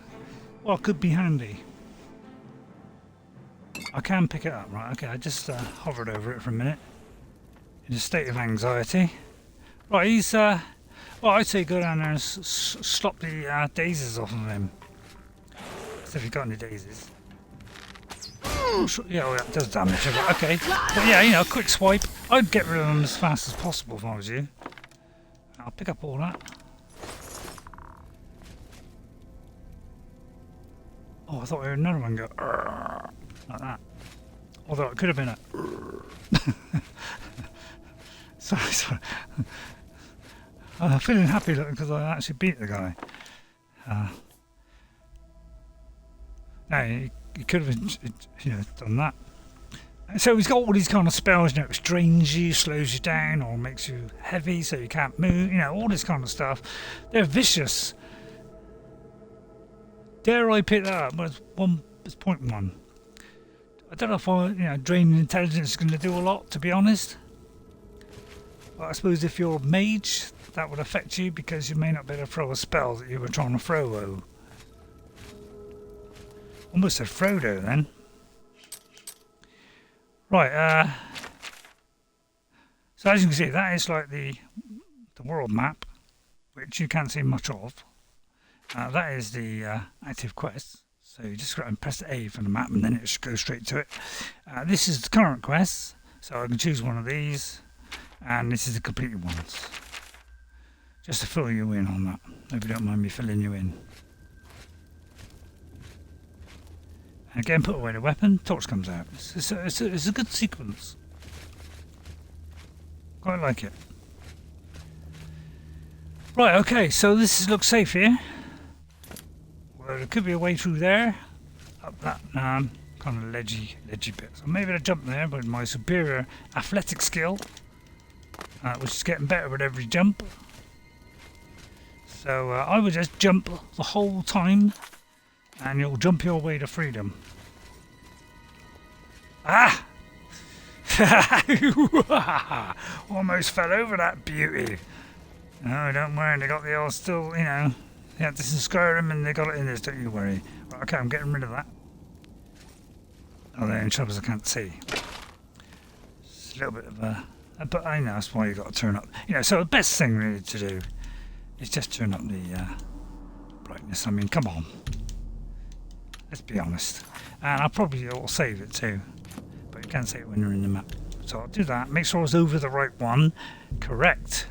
Well, could be handy. I can pick it up, right? Okay, I just hovered over it for a minute. In a state of anxiety. Right, he's, well, I'd say go down there and slop the daisies off of him. So if you've got any daisies. Yeah, well, that does damage. Okay. But yeah, you know, quick swipe. I'd get rid of them as fast as possible if I was you. I'll pick up all that. Oh, I thought I heard another one go like that. Although it could have been a sorry. I'm feeling happy because I actually beat the guy. No, he could have, you know, done that. So he's got all these kind of spells, you know, it drains you, slows you down, or makes you heavy so you can't move, you know, all this kind of stuff. They're vicious. Dare I pick that up? Well, it's 0.1. I don't know if draining intelligence is going to do a lot, to be honest. But I suppose if you're a mage, that would affect you because you may not be able to throw a spell that you were trying to throw. Oh. Almost said Frodo then. Right, so as you can see, that is like the world map, which you can't see much of. That is the active quest. So you just got to press A for the map and then it should go straight to it. This is the current quest, so I can choose one of these, and this is the completed ones. Just to fill you in on that. Hope you don't mind me filling you in. And again, put away the weapon, torch comes out. It's a good sequence. Quite like it. Right, okay, so this looks safe here. Well, there could be a way through there, up that kind of ledgy bit. So maybe I'll jump there with my superior athletic skill, which is getting better with every jump. So I would just jump the whole time, and you'll jump your way to freedom. Ah! Almost fell over that beauty. No, don't worry, they got the old still, yeah, this is Skyrim and they got it in this, don't you worry. Right, okay, I'm getting rid of that. Oh, they're in trouble, I can't see. It's a little bit of a... But I know that's why you got to turn up. So the best thing really to do is just turn up the brightness. I mean, come on. Let's be honest. And I'll probably will save it too. But you can't save it when you're in the map. So I'll do that. Make sure I was over the right one. Correct.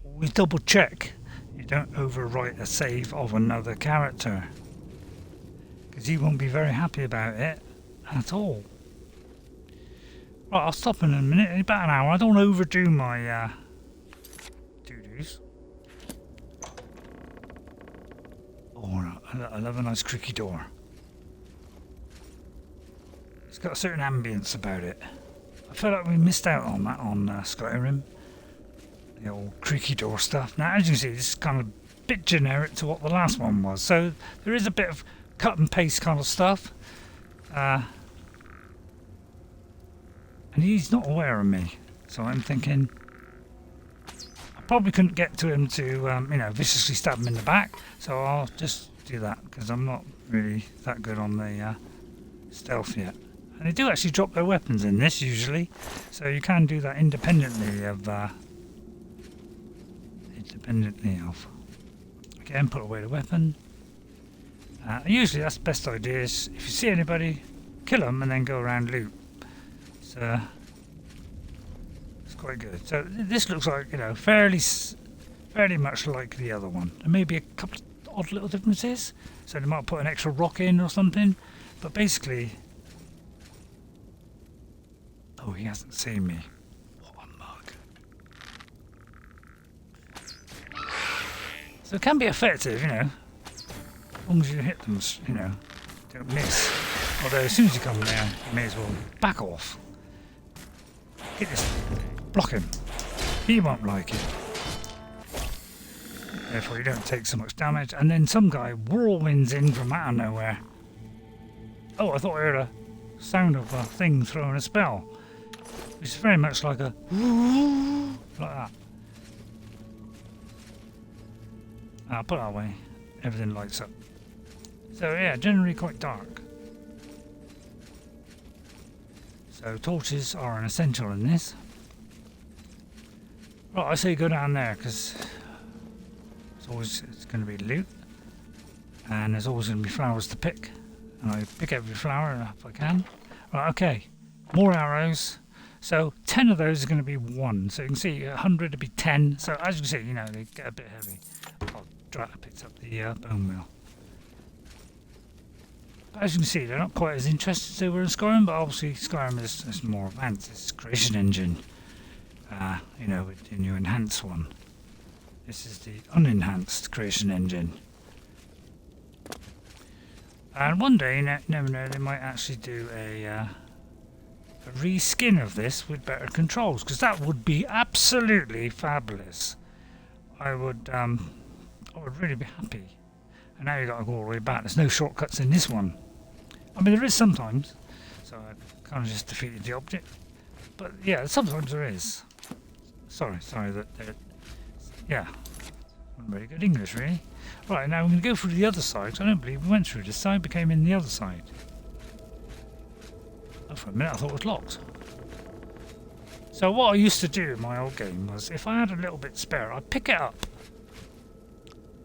Always double check you don't overwrite a save of another character, because he won't be very happy about it at all. Right, I'll stop in a minute, about an hour. I don't want to overdo my doo-doos. Oh, I love a nice creaky door. It's got a certain ambience about it. I feel like we missed out on that on Skyrim. The old creaky door stuff. Now, as you can see, this is kind of a bit generic to what the last one was. So there is a bit of cut and paste kind of stuff. And he's not aware of me. So I'm thinking I probably couldn't get to him to, viciously stab him in the back. So I'll just do that because I'm not really that good on the stealth yet. And they do actually drop their weapons in this usually. So you can do that independently of... Again, put away the weapon. Usually that's the best idea is if you see anybody, kill them and then go around loot. So it's quite good. So this looks like, fairly much like the other one. There may be a couple of odd little differences. So they might put an extra rock in or something. But basically... Oh, he hasn't seen me. So it can be effective, as long as you hit them, don't miss. Although as soon as you come there, you may as well back off. Hit this, block him. He won't like it. Therefore you don't take so much damage. And then some guy whirlwinds in from out of nowhere. Oh, I thought I heard a sound of a thing throwing a spell. Which is very much like a... like that. I'll put it that way. Everything lights up. So yeah, generally quite dark. So torches are an essential in this. Right, I say go down there because it's going to be loot, and there's always going to be flowers to pick, and I pick every flower if I can. Right, okay, more arrows. So 10 of those are going to be 1. So you can see 100 to be 10. So as you can see, they get a bit heavy. I picked up the bone meal. As you can see, they're not quite as interested as they were in Skyrim, but obviously Skyrim is more advanced. It's a creation engine, with the new enhanced one. This is the unenhanced creation engine. And one day, you never know, they might actually do a reskin of this with better controls, because that would be absolutely fabulous. I would really be happy. And now you've got to go all the way back. There's no shortcuts in this one. I mean, there is sometimes, so I kind of just defeated the object. But yeah, sometimes there is. Sorry, yeah. Not very good English, really. Right, now we're going to go through the other side. I don't believe we went through this side, we came in the other side. Oh, for a minute I thought it was locked. So what I used to do in my old game was, if I had a little bit spare, I'd pick it up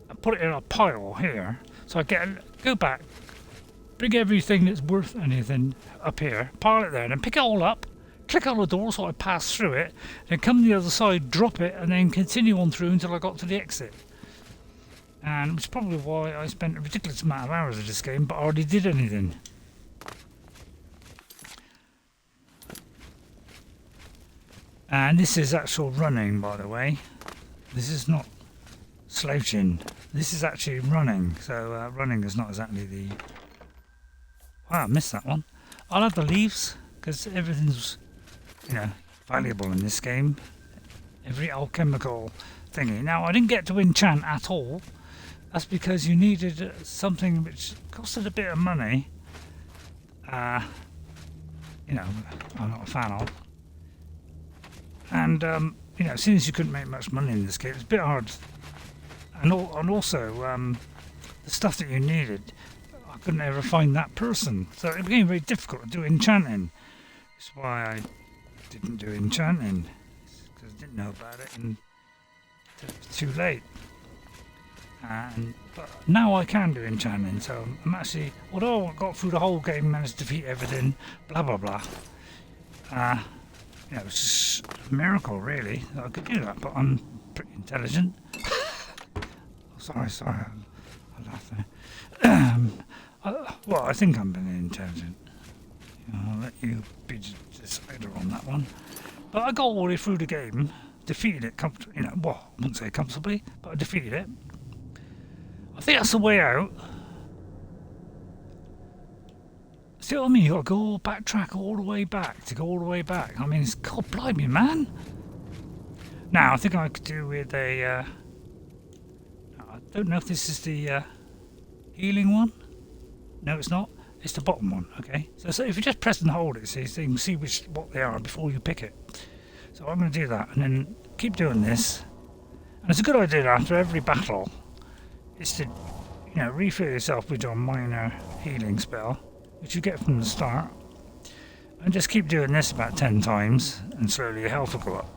and put it in a pile here. So I go back, bring everything that's worth anything up here, pile it there, and then pick it all up, click on the door so I pass through it, then come the other side, drop it, and then continue on through until I got to the exit. And which is probably why I spent a ridiculous amount of hours of this game, but I hardly did anything. And this is actual running, by the way. This is not slouching. This is actually running. So running is not exactly the... Wow, I missed that one. I'll have the leaves, because everything's, you know, valuable in this game. Every alchemical thingy. Now, I didn't get to enchant at all. That's because you needed something which costed a bit of money. You know, I'm not a fan of. And, you know, since you couldn't make much money in this game, it's a bit hard. And also, the stuff that you needed, I couldn't ever find that person. So it became very difficult to do enchanting. That's why I didn't do enchanting. Because I didn't know about it and it was too late. But now I can do enchanting, so I'm actually, although I got through the whole game, managed to defeat everything, blah blah blah. You know, it's just a miracle, really, that I could do that, but I'm pretty intelligent. sorry, I laughed there. Well, I think I'm pretty intelligent. You know, I'll let you be the decider on that one. But I got all the way through the game, defeated it comfortably, you know, well, I wouldn't say comfortably, but I defeated it. I think that's the way out. See what I mean? You got to go backtrack all the way back to go all the way back. I mean, it's God blimey, man. Now I think I could do with a. I don't know if this is the healing one. No, it's not. It's the bottom one. Okay. So if you just press and hold it, so you can see what they are before you pick it. So I'm going to do that, and then keep doing this. And it's a good idea after every battle, is to, you know, refill yourself with your minor healing spell, which you get from the start, and just keep doing this about 10 times, and slowly your health will go up.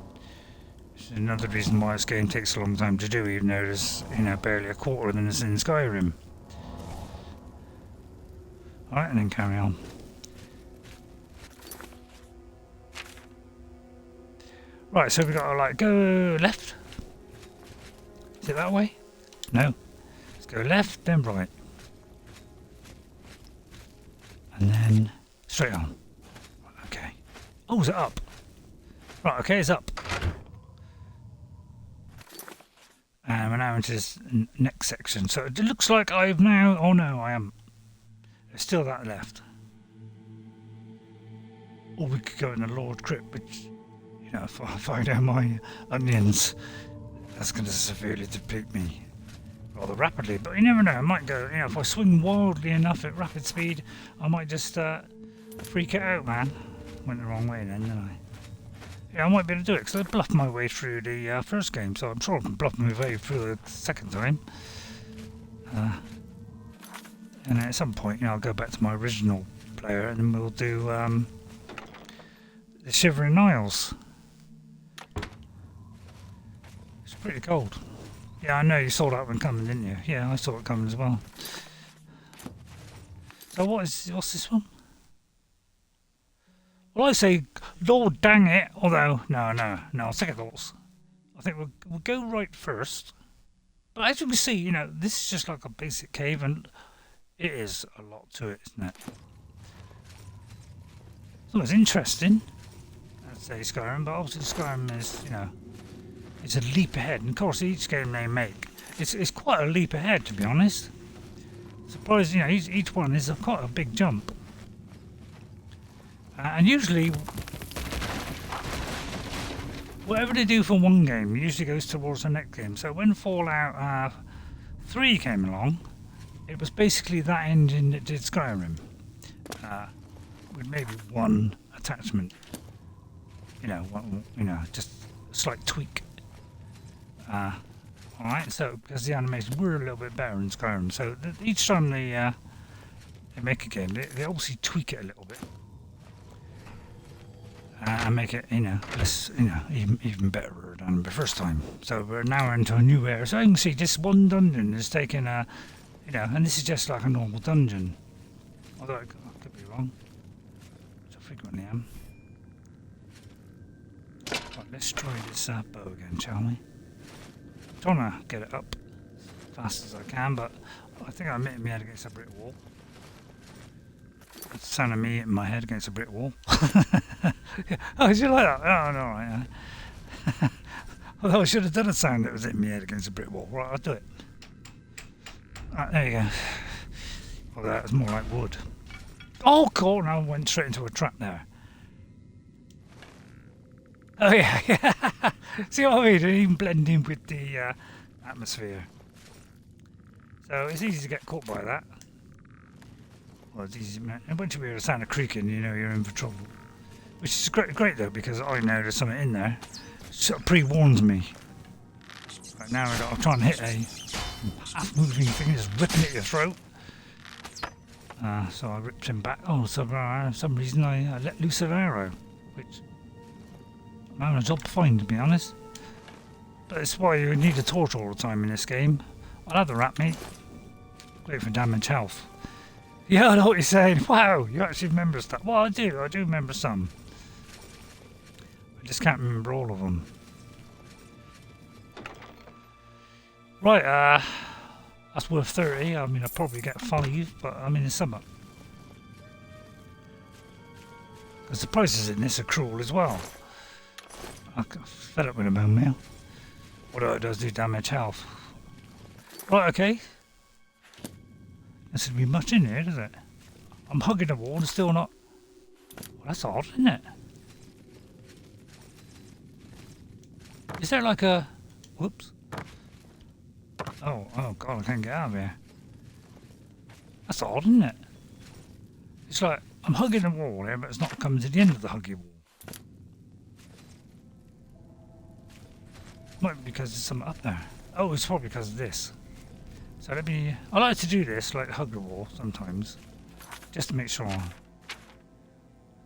Which is another reason why this game takes a long time to do, even though there's, you know, barely a quarter than is in Skyrim. Alright, and then carry on. Right, so we've got to, like, go left. Is it that way? No. Let's go left, then right. And then straight on. Okay. Oh, is it up? Right, okay, it's up. And we're now into this next section. So it looks like I've now... Oh no, I am. There's still that left. Or we could go in the Lord Crypt, which, you know, if I find out my onions, that's going to severely deplete me rather rapidly. But you never know, I might go, you know, if I swing wildly enough at rapid speed, I might just freak it out, man. Went the wrong way then, didn't I? Yeah, I might be able to do it, because I bluffed my way through the first game, so I'm sure I can bluff my way through the second time. And at some point, you know, I'll go back to my original player, and then we'll do the Shivering Isles. It's pretty cold. Yeah, I know you saw that one coming, didn't you? Yeah, I saw it coming as well. So what's this one? Well, I say, Lord dang it, although, no, second thoughts. I think we'll go right first. But as you can see, you know, this is just like a basic cave, and it is a lot to it, isn't it? So it's interesting, I'd say Skyrim, but obviously Skyrim is, you know, it's a leap ahead. And of course, each game they make, it's quite a leap ahead, to be honest. Surprised, you know, each one is quite a big jump. And usually, whatever they do for one game usually goes towards the next game. So when Fallout 3 came along, it was basically that engine that did Skyrim. with maybe one attachment. Just a slight tweak. Alright, so because the animations were a little bit better in Skyrim, so each time they make a game, they obviously tweak it a little bit. And make it, less, even better than the first time. So we're now into a new area. So you can see this one dungeon is taking and this is just like a normal dungeon. Although I could be wrong, which I frequently am. Right, let's try this bow again, shall we? I'm trying to get it up as fast as I can, but I think I'm hitting my head against a brick wall. That's the sound of me hitting my head against a brick wall. Oh, did you like that? Oh, no, right. Although I should have done a sound that was hitting my head against a brick wall. Right, I'll do it. Right, there you go. Well, that was more like wood. Oh, cool, and I went straight into a trap there. Oh, yeah. See what I mean? It didn't even blend in with the atmosphere. So it's easy to get caught by that. Well, it's easy. Once you hear the sound of creaking, you know you're in for trouble. Which is great though, because I know there's something in there. It sort of pre-warns me. Right now I'm trying to hit a half-moving thing that's ripping at your throat. So I ripped him back. Oh, so for some reason I let loose an arrow, which I'm having a job to find, to be honest. But it's why you need a torch all the time in this game. I'll have the rat meat. Great for damage health. Yeah, I know what you're saying. Wow, you actually remember stuff. Well, I do remember some. I just can't remember all of them. Right, that's worth 30. I mean, I'll probably get 5, but I'm in the summer. Because the prices in this are cruel as well. I'm fed up with a bone meal. Although it does do damage health. Right, okay. There doesn't be much in here, does it? I'm hugging the wall and still not... Well, that's odd, isn't it? Is there like a... Whoops. Oh god, I can't get out of here. That's odd, isn't it? It's like, I'm hugging the wall here, but it's not coming to the end of the huggy wall. Might be because there's something up there. Oh, it's probably because of this. So I like to do this, like hug the wall sometimes, just to make sure.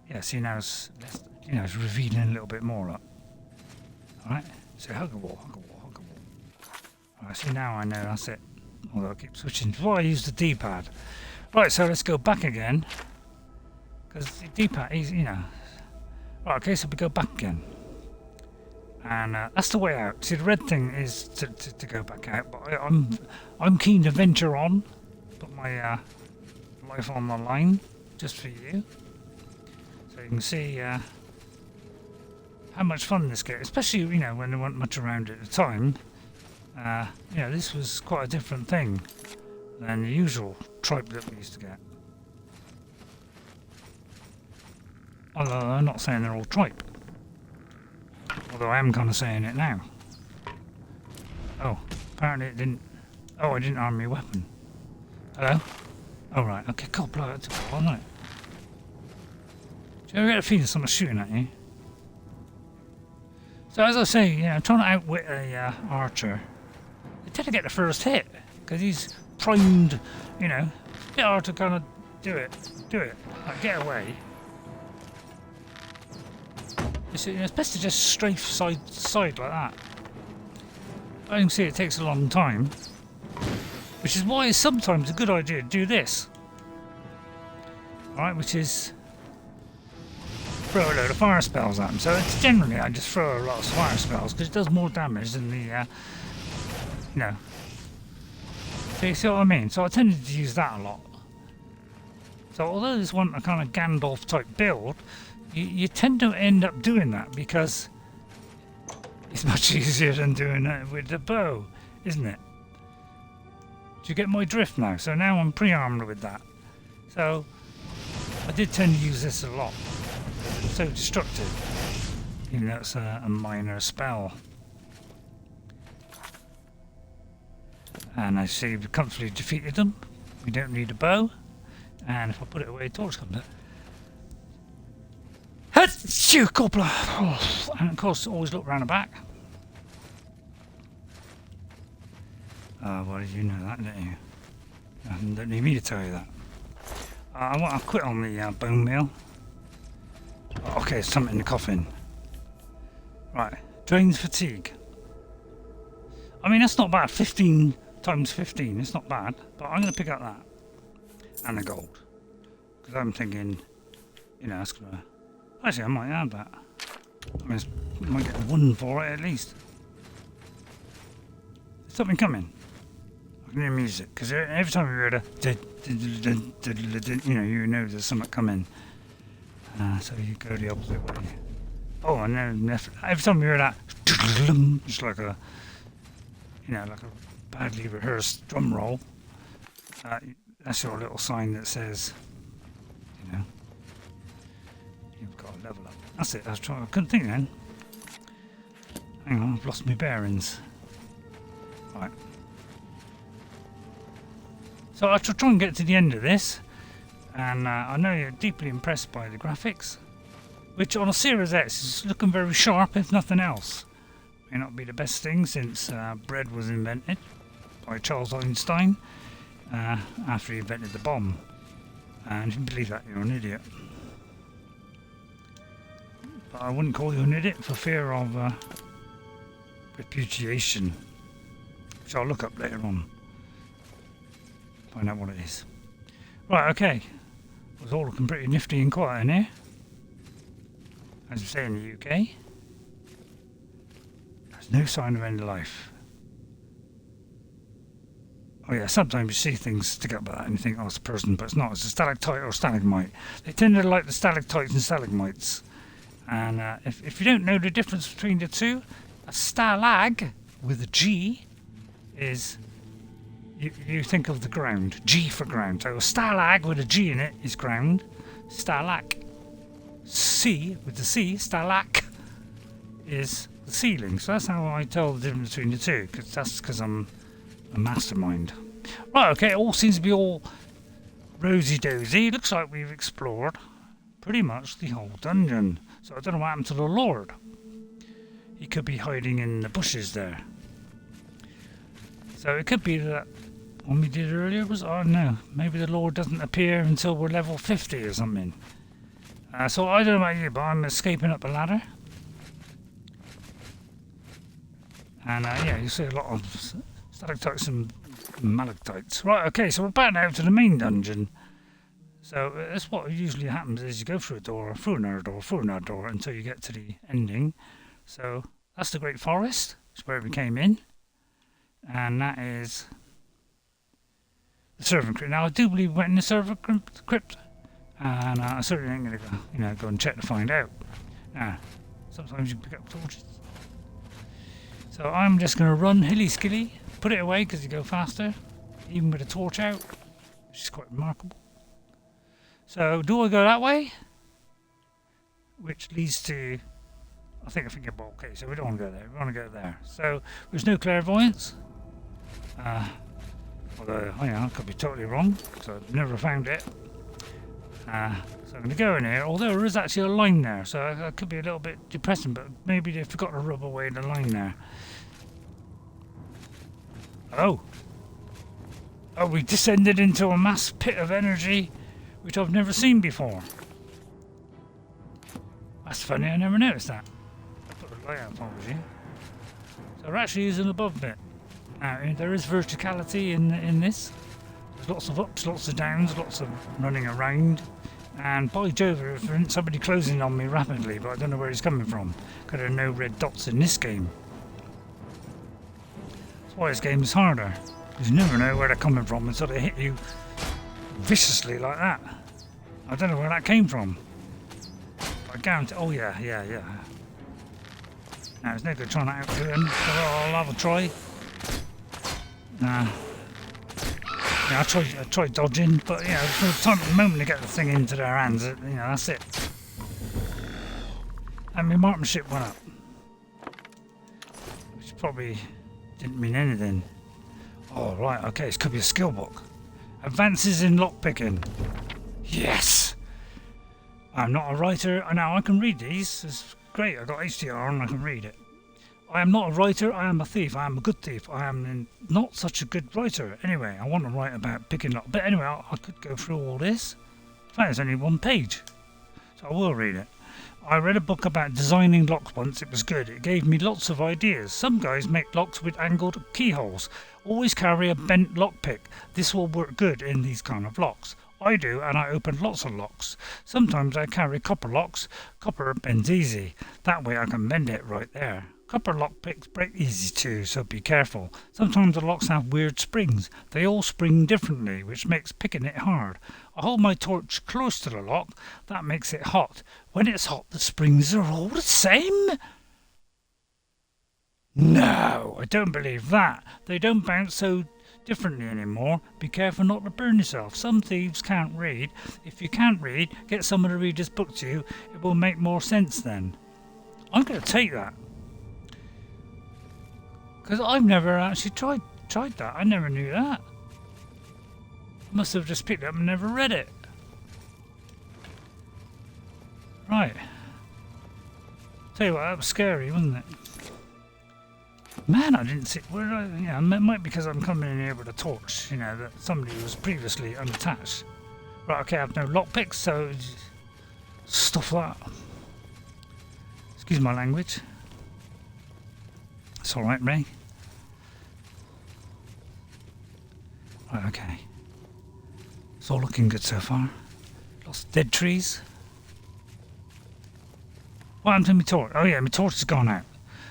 Yeah, see now it's less, it's revealing a little bit more up. Alright, so hug the wall, hug the wall, hug the wall. Alright, see now I know that's it. Although I keep switching before I use the D-pad. Right, so let's go back again. Because the D-pad is, Right, okay, so we go back again. And that's the way out. See, the red thing is to go back out, but I'm keen to venture on, put my life on the line just for you, so you can see how much fun this game. Especially when there weren't much around at the time. This was quite a different thing than the usual tripe that we used to get. Although I'm not saying they're all tripe. Although I am kind of saying it now. Oh, apparently it didn't... Oh, I didn't arm my weapon. Hello? Oh, right. Okay, cool. Blow it. All right. Do you ever get a feeling someone's shooting at you? So as I say, I'm trying to outwit a archer. I tend to get the first hit, because he's primed, It's a bit hard to kind of do it. Like, get away. It's best to just strafe side to side like that. But you can see it takes a long time. Which is why it's sometimes a good idea to do this. Alright, which is throw a load of fire spells at them. So it's generally I just throw a lot of fire spells because it does more damage than the So you see what I mean? So I tended to use that a lot. So although this wasn't a kind of Gandalf type build, you tend to end up doing that because it's much easier than doing it with the bow, isn't it? Do you get my drift now? So now I'm pre-armed with that. So I did tend to use this a lot. It's so destructive, even though it's a minor spell. And I see we've comfortably defeated them. We don't need a bow. And if I put it away, a torch comes out. Achoo, gobbler! Oh, and of course, always look round the back. Oh, well, you know that, don't you? I don't need me to tell you that. I want to quit on the bone meal. Okay, there's something in the coffin. Right, drains fatigue. I mean, that's not bad. 15 times 15, it's not bad. But I'm going to pick up that. And the gold. Because I'm thinking, you know, that's going to... Actually, I might add that. I mean, I might get one for it at least. There's something coming. I can hear music. Because every time you hear the... you know there's something coming. So you go the opposite way. Oh, and then every time you hear that... It's like a... You know, like a badly rehearsed drum roll. That's your little sign that says, you know, you've got to level up. That's it. I couldn't think then. Hang on, I've lost my bearings. Right. So I shall try and get to the end of this, and I know you're deeply impressed by the graphics, which on a Series X is looking very sharp, if nothing else. May not be the best thing since bread was invented by Charles Einstein. After he invented the bomb. And if you believe that, you're an idiot. But I wouldn't call you an idiot for fear of repudiation, which I'll look up later on. Find out what it is. Right, okay. It was all looking pretty nifty and quiet in here. As we say in the UK. There's no sign of end of life. Oh yeah, sometimes you see things stick up like that and you think, oh, it's a person, but it's not. It's a stalactite or a stalagmite. They tend to like the stalactites and stalagmites. And if you don't know the difference between the two, a stalag with a G is, you think of the ground. G for ground. So a stalag with a G in it is ground. Stalac. C with the C, stalac, is the ceiling. So that's how I tell the difference between the two, because I'm a mastermind. Right, okay, it all seems to be all rosy-dozy. Looks like we've explored pretty much the whole dungeon. So I don't know what happened to the Lord. He could be hiding in the bushes there. So it could be that when we did earlier was, oh no, maybe the Lord doesn't appear until we're level 50 or something. So I don't know about you, but I'm escaping up the ladder. And yeah, you see a lot of stalactites and malactites. Right, okay, so we're back now to the main dungeon. So that's what usually happens is you go through a door, through another door, through another door until you get to the ending. So that's the Great Forest. It's where we came in. And that is the servant crypt. Now I do believe we went in the servant crypt. And I certainly ain't going to go and check to find out. Now, sometimes you pick up torches. So I'm just going to run hilly-skilly, put it away because you go faster, even with a torch out, which is quite remarkable. So do I go that way? Which leads to, I think, a Fingerbowl Cave. So we don't want to go there, we want to go there. So there's no clairvoyance. Although, I could be totally wrong, so I've never found it. So I'm going to go in here, although there is actually a line there, so it could be a little bit depressing, but maybe they forgot to rub away the line there. Oh, we descended into a mass pit of energy, which I've never seen before. That's funny, I never noticed that. I put a light out for you. So there actually is an above bit. Now, there is verticality in this. There's lots of ups, lots of downs, lots of running around. And by Jove, there's somebody closing on me rapidly, but I don't know where he's coming from. Because there are no red dots in this game. That's why this game is harder. Because you never know where they're coming from until they hit you viciously like that. I don't know where that came from. But I guarantee... Oh yeah. Now, it's no good trying to outdo him, so I'll have a try. Yeah, I tried dodging, but for the moment to get the thing into their hands, that's it. And my marksmanship went up, which probably didn't mean anything. Oh right, okay, this could be a skill book. Advances in lockpicking. Yes! I'm not a writer. Now I can read these. It's great. I got HDR and I can read it. I am not a writer. I am a thief. I am a good thief. I am not such a good writer. Anyway, I want to write about picking lock. But anyway, I could go through all this. In fact, it's only one page. So I will read it. I read a book about designing locks once. It was good. It gave me lots of ideas. Some guys make locks with angled keyholes. Always carry a bent lockpick. This will work good in these kind of locks. I do, and I open lots of locks. Sometimes I carry copper locks. Copper bends easy. That way I can bend it right there. Copper lockpicks break easy too, so be careful. Sometimes the locks have weird springs. They all spring differently, which makes picking it hard. I hold my torch close to the lock. That makes it hot. When it's hot, the springs are all the same? No, I don't believe that. They don't bounce so differently anymore. Be careful not to burn yourself. Some thieves can't read. If you can't read, get someone to read this book to you. It will make more sense then. I'm going to take that. Because I've never actually tried that. I never knew that. I must have just picked it up and never read it. Right. Tell you what, that was scary, wasn't it? Man, I didn't see. Where did I? Yeah, it might be because I'm coming in here with a torch. You know that somebody was previously unattached. Right. Okay, I have no lockpicks, so stuff that. Excuse my language. It's all right, Ray. Right. Okay. It's all looking good so far. Lots of dead trees. What happened to my torch? Oh yeah, my torch has gone out.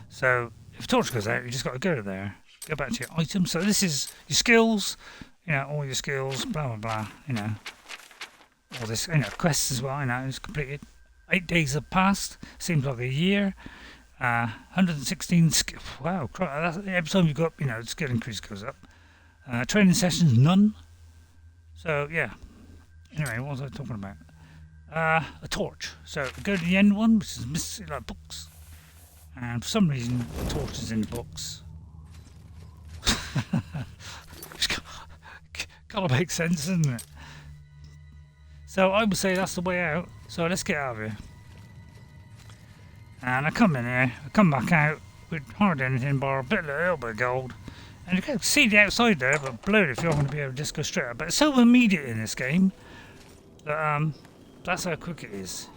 So if a torch goes out, you just got to go to there. Go back to your items. So this is your skills. You know, all your skills. Blah blah blah. You know, all this. You know, quests as well. You know, it's completed. 8 days have passed. Seems like a year. 116 skill. Wow, every time you go up, you know, the skill increase goes up. Training sessions, none. So yeah. Anyway, what was I talking about? A torch. So go to the end one, which is missing like books. And for some reason, the torch is in the books. Gotta make sense, doesn't it? So I would say that's the way out. So let's get out of here. And I come in here, I come back out with hardly anything bar a little bit of gold. And you can see the outside there, but blood if you're going to be able to just go straight up. But it's so immediate in this game that that's how quick it is.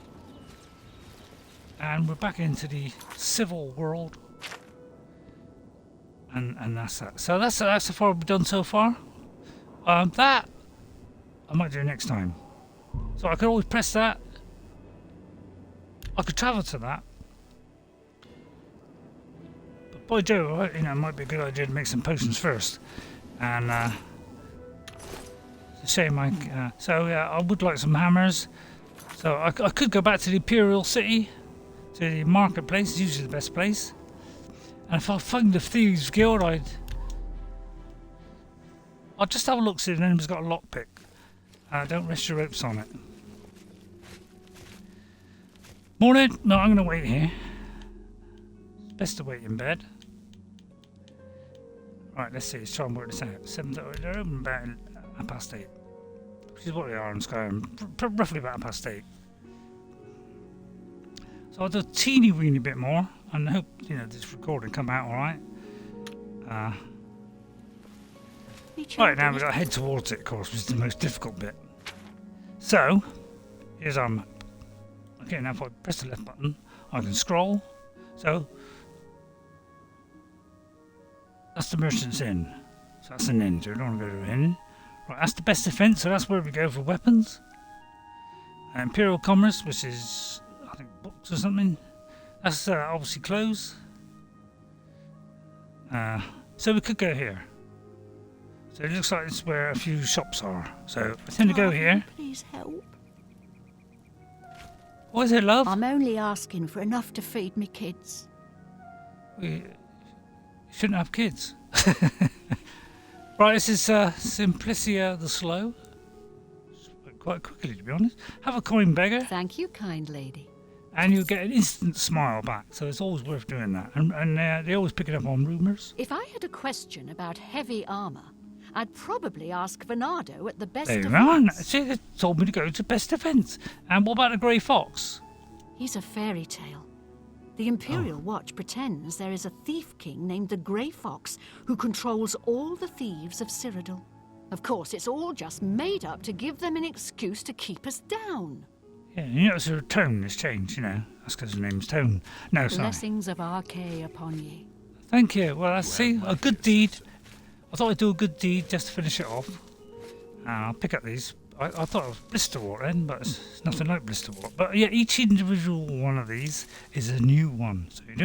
And we're back into the civil world. And that's that. So that's how far we've done so far. That I might do next time. So I could always press that. I could travel to that. But by Jove, you know, it might be a good idea to make some potions first. And it's a shame so yeah, I would like some hammers. So I could go back to the Imperial City, to the marketplace. It's usually the best place. And if I find the Thieves Guild, I'll just have a look, see if anyone's got a lockpick. Don't rest your ropes on it. Morning. No, I'm going to wait here. It's best to wait in bed. Right, let's see. Let's try and work this out. 7:30. They're open about 8:30. Which is what they are in Skyrim. Roughly about 8:30. So I'll do a teeny weeny bit more. And I hope, you know, this recording come out alright. Right, now we've got to head towards it, of course, which is the most difficult bit. So, here's our map. Okay, now if I press the left button, I can scroll. So, that's the Merchant's Inn. So that's an inn, so we don't want to go to an inn. Right, that's the best defense, so that's where we go for weapons. Imperial Commerce, which is, I think, books or something. That's obviously closed. So we could go here. So it looks like it's where a few shops are. So I tend to go here. Please help. What is it, love? I'm only asking for enough to feed me kids. You shouldn't have kids. Right, this is Simplicia the Slow. Quite quickly, to be honest. Have a coin, beggar. Thank you, kind lady. And you get an instant smile back, so it's always worth doing that. And they always pick it up on rumours. If I had a question about heavy armour, I'd probably ask Bernardo at the best There you of are. events. See, they told me to go to best events. And what about the grey fox? He's a fairy tale. The Imperial Watch pretends there is a thief king named the Grey Fox who controls all the thieves of Cyrodiil. Of course, it's all just made up to give them an excuse to keep us down. Yeah, you notice her tone has changed, you know. That's because her name's Tone. No, sorry. Blessings of Archay upon ye. Thank you. Well, I see. A good deed. I thought I'd do a good deed just to finish it off. And I'll pick up these. I thought it was blisterwort then, but it's nothing like blisterwort. But yeah, each individual one of these is a new one. So you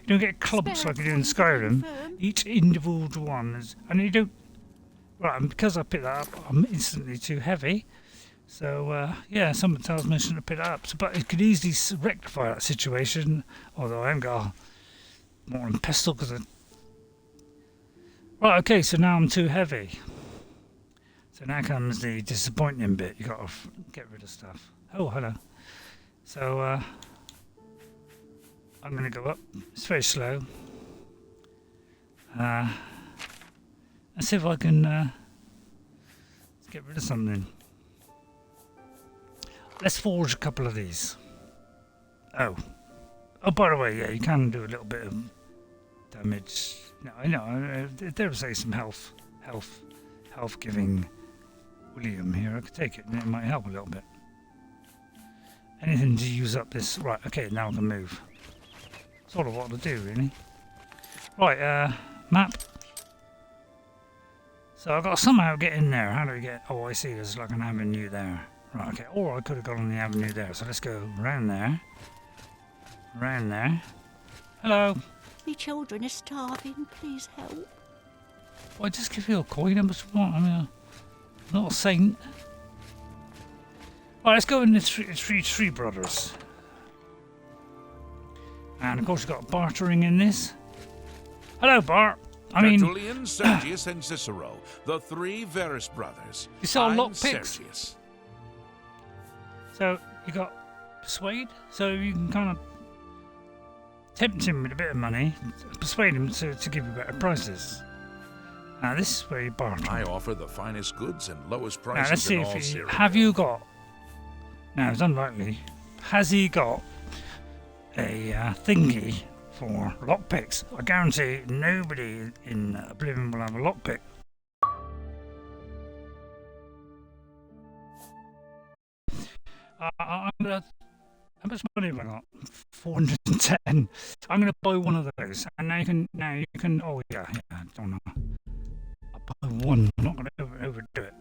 don't get clumps like you do in Skyrim. Each individual one is, and you don't. Right, and because I picked that up, I'm instantly too heavy. So yeah, someone tells me I shouldn't have picked that up. So, but it could easily rectify that situation. Although I haven't got a morning pistol because. Right, okay, so now I'm too heavy. So now comes the disappointing bit. You got to get rid of stuff. Oh, hello. So I'm going to go up. It's very slow. Let's see if I can get rid of something. Let's forge a couple of these. Oh, by the way, yeah, you can do a little bit of damage. No, I know. There was say some health giving William here. I could take it, and it might help a little bit. Anything to use up this. Right. Okay. Now I can move. Sort of what to do, really. Right. Map. So I've got to somehow get in there. How do we get? Oh, I see. There's like an avenue there. Right. Okay. Or I could have gone on the avenue there. So let's go round there. Round there. Hello. Me children are starving, please help. Well, I just give you a coin, how much you want? I mean, I'm not a saint. Right, let's go in the three brothers. And of course, you've got bartering in this. Hello, Bart. I mean, Tertullian, Sergius, and Cicero, the three Verus brothers. You sell I'm lockpicks. Sergius. So you got persuade, so you can kind of tempt him with a bit of money, persuade him to give you better prices. Now this is where you barter. I offer the finest goods and lowest Now prices let's see in all if he, Cyrodiil. have you got. Now it's unlikely. Has he got a thingy for lockpicks? I guarantee nobody in Oblivion will have a lockpick. I'm gonna. How much money have I got? 410. I'm gonna buy one of those, and now you can. Oh yeah. I don't know. I'll buy one. I'm not gonna overdo it.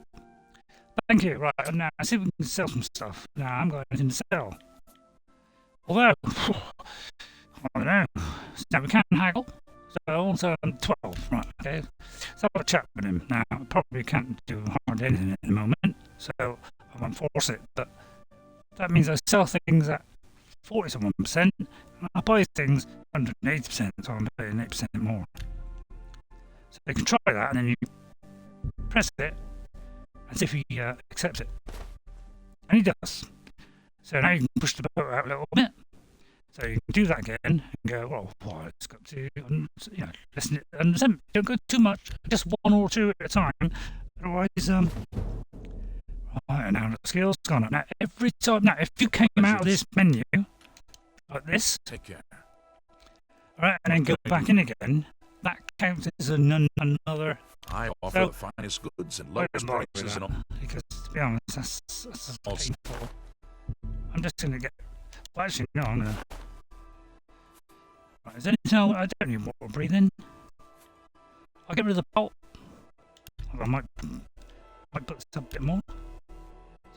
Thank you. Right now, I see if we can sell some stuff. Now I haven't got anything to sell. Although, I don't know. Now we can haggle. So also 12. Right. Okay. So I'll have a chat with him. Now I probably can't do hardly anything at the moment, so I won't force it. But that means I sell things at 47%, and I buy things 180%, so I'm paying 8% more. So you can try that, and then you press it, and see if he accepts it. And he does. So now you can push the boat out a little bit. So you can do that again, and go, well, it's got to, listen to it. Don't go too much, just one or two at a time. Otherwise, right, now the skill's gone up. Now, every time, if you came out of this menu, like this, Take care. alright, and then go back in again, that counts as another. I offer the finest goods and lowest prices in all. Because, to be honest, that's painful. I'm just going to get. Well, actually, no, I'm going to. Right, is there anything else? I don't need water breathing. I'll get rid of the bolt. I might put this up a bit more.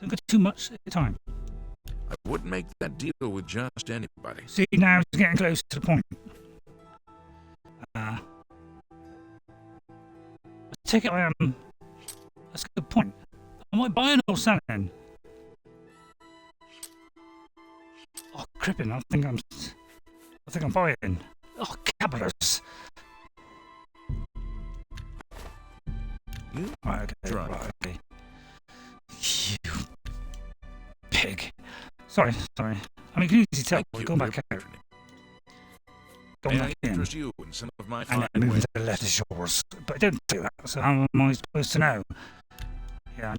Don't go too much at a time. I wouldn't make that deal with just anybody. See, now it's getting close to the point. I take it I am. That's a good point. Am I buying or selling? Oh, cripping! I think I'm buying. Oh, cabbalers. You Right, okay. try. Right, okay. You pig. Sorry. I mean, you can easily tell. We're going back out. going May I back in. interest you in some of my And fine then moving wares? to the left is yours. But I don't do that, so how am I supposed to know? Yeah,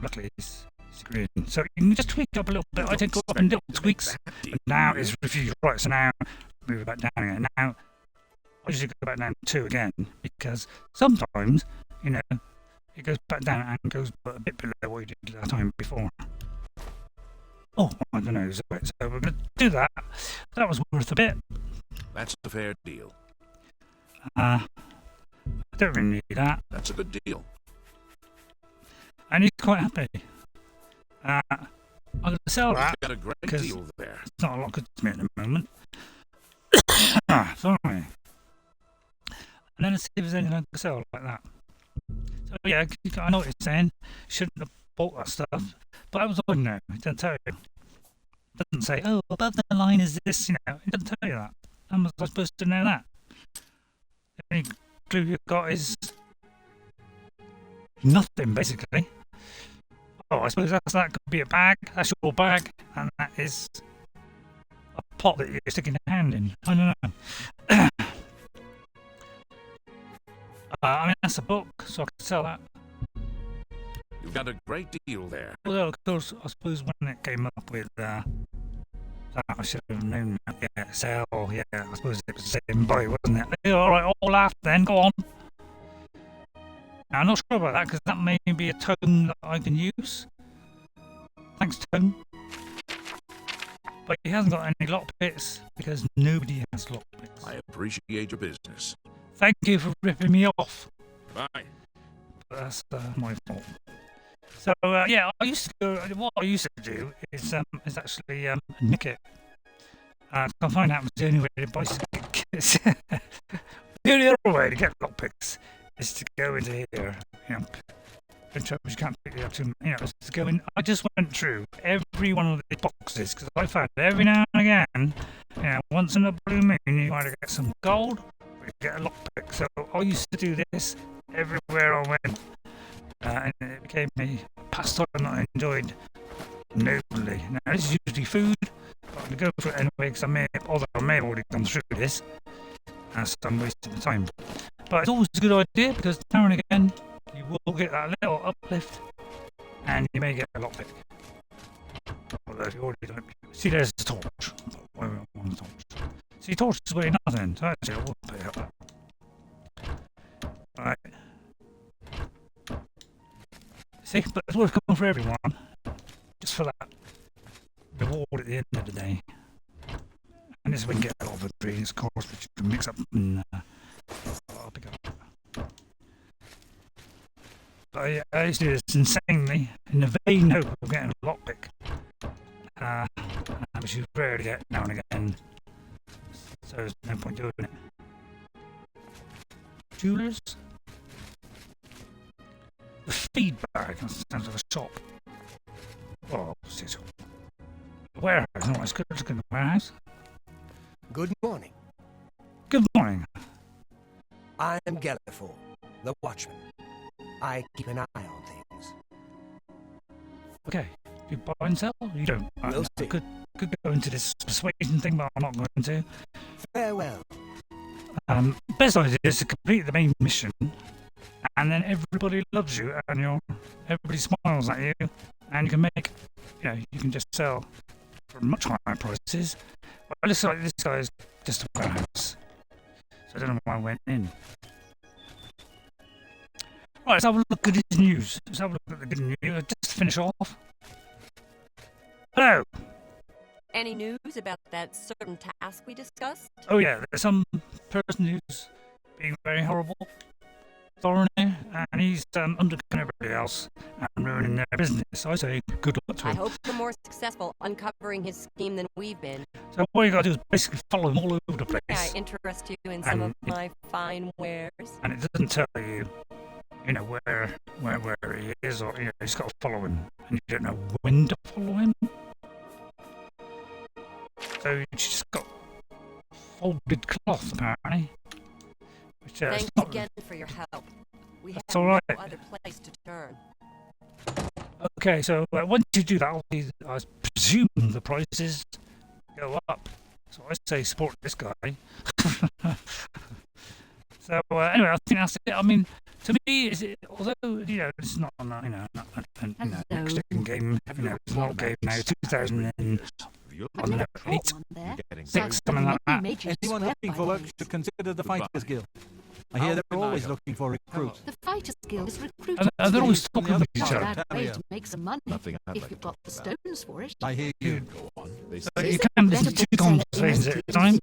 luckily he's green. So you can just tweak up a little bit. I did go up in little tweaks, but now it's refused. Right, so now move it back down again. Now I usually go back down 2 again, because sometimes, you know, it goes back down and goes a bit below what you did last time before. Oh, I don't know. So we're going to do that. That was worth a bit. That's a fair deal. I don't really need that. That's a good deal. And he's quite happy. I'm going to sell You've that. got a great 'cause deal there. It's not a lot good to me at the moment. Sorry. And then let's see if there's anything I can sell like that. So yeah, I know what you're saying. Shouldn't have bought that stuff. But I was on there. It doesn't tell you. It doesn't say, oh, above the line is this, you know. It doesn't tell you that. How am I supposed to know that? The only clue you've got is nothing, basically. Oh, I suppose that could be a bag. That's your bag. And that is a pot that you're sticking your hand in. I don't know. I mean, that's a book, so I could sell that. You've got a great deal there. Although, of course, I suppose when it came up with that, I should have known that. Yeah, sell, yeah, I suppose it was the same boy, wasn't it? Yeah, alright, all laugh then, go on. Now, I'm not sure about that, because that may be a tone that I can use. Thanks, Tone. But he hasn't got any lockpicks, because nobody has lockpicks. I appreciate your business. Thank you for ripping me off. Bye. But that's my fault. So yeah, I used to go. What I used to do is actually nick it. I find out was the only way to buy certificates. The only other way to get lockpicks is to go into here. You know, you can't pick it up too. You know, is to go in. I just went through every one of the boxes because I found every now and again, you know, once in a blue moon, you either get some gold or you get a lockpick. So I used to do this everywhere I went. And it became a pastime that I enjoyed nobly. Now, this is usually food, but I'm going to go through it anyway because I may have already gone through this, so I'm wasting the time. But it's always a good idea because now and again you will get that little uplift and you may get a lockpick. Although if you already don't. See, there's the torch. I want a torch. See, torch is weighing nothing, so actually I will put it up. Right. See, but it's worth going for everyone, just for that reward at the end of the day. And this way we can get a lot of ingredients, of course, which you can mix up and I'll pick up. But I used to do this insanely, in the vain hope of getting a lockpick, which you rarely get now and again, so there's no point doing it. Jewelers? The feed bag, that sounds like a shop. Oh, it's a warehouse, no, it's good looking warehouse. Good morning. Good morning. I'm Galliford, the Watchman. I keep an eye on things. Okay, you buy and sell? You don't? We'll I see. could go into this persuasion thing, but I'm not going to. Farewell. Best idea is to complete the main mission, and then everybody loves you, and everybody smiles at you, and you can make, you can just sell for much higher prices. But it looks like this guy is just a warehouse, so I don't know why I went in. Right, let's have a look at his news. Let's have a look at the good news. Just to finish off. Hello. Any news about that certain task we discussed? Oh yeah, there's some person who's being very horrible, foreigner, and he's undercutting everybody else and ruining their business. I say good luck to I him. hope you're more successful uncovering his scheme than we've been. So what you got to do is basically follow him all over the May I place, interest you in some of And my fine wares? and it doesn't tell you, where he is, or you just got to follow him, and you don't know when to follow him. So you just got folded cloth apparently. Which, Thanks it's not- again for your help. We have That's all right. no other place to turn. Okay, so once you do that, I presume the prices go up. So I say support this guy. So anyway, I think that's it. I mean, to me, although it's not an next-gen game. It's not a game now. 2008, something like that. Anyone looking for work should consider the Fighters Guild. I hear they're always looking for recruits. The Fighters Guild is recruiting. And they're always talking about each Not a other. bad way to make some money if you've got the stones for it. I hear you. So you can listen to two conversations at a time.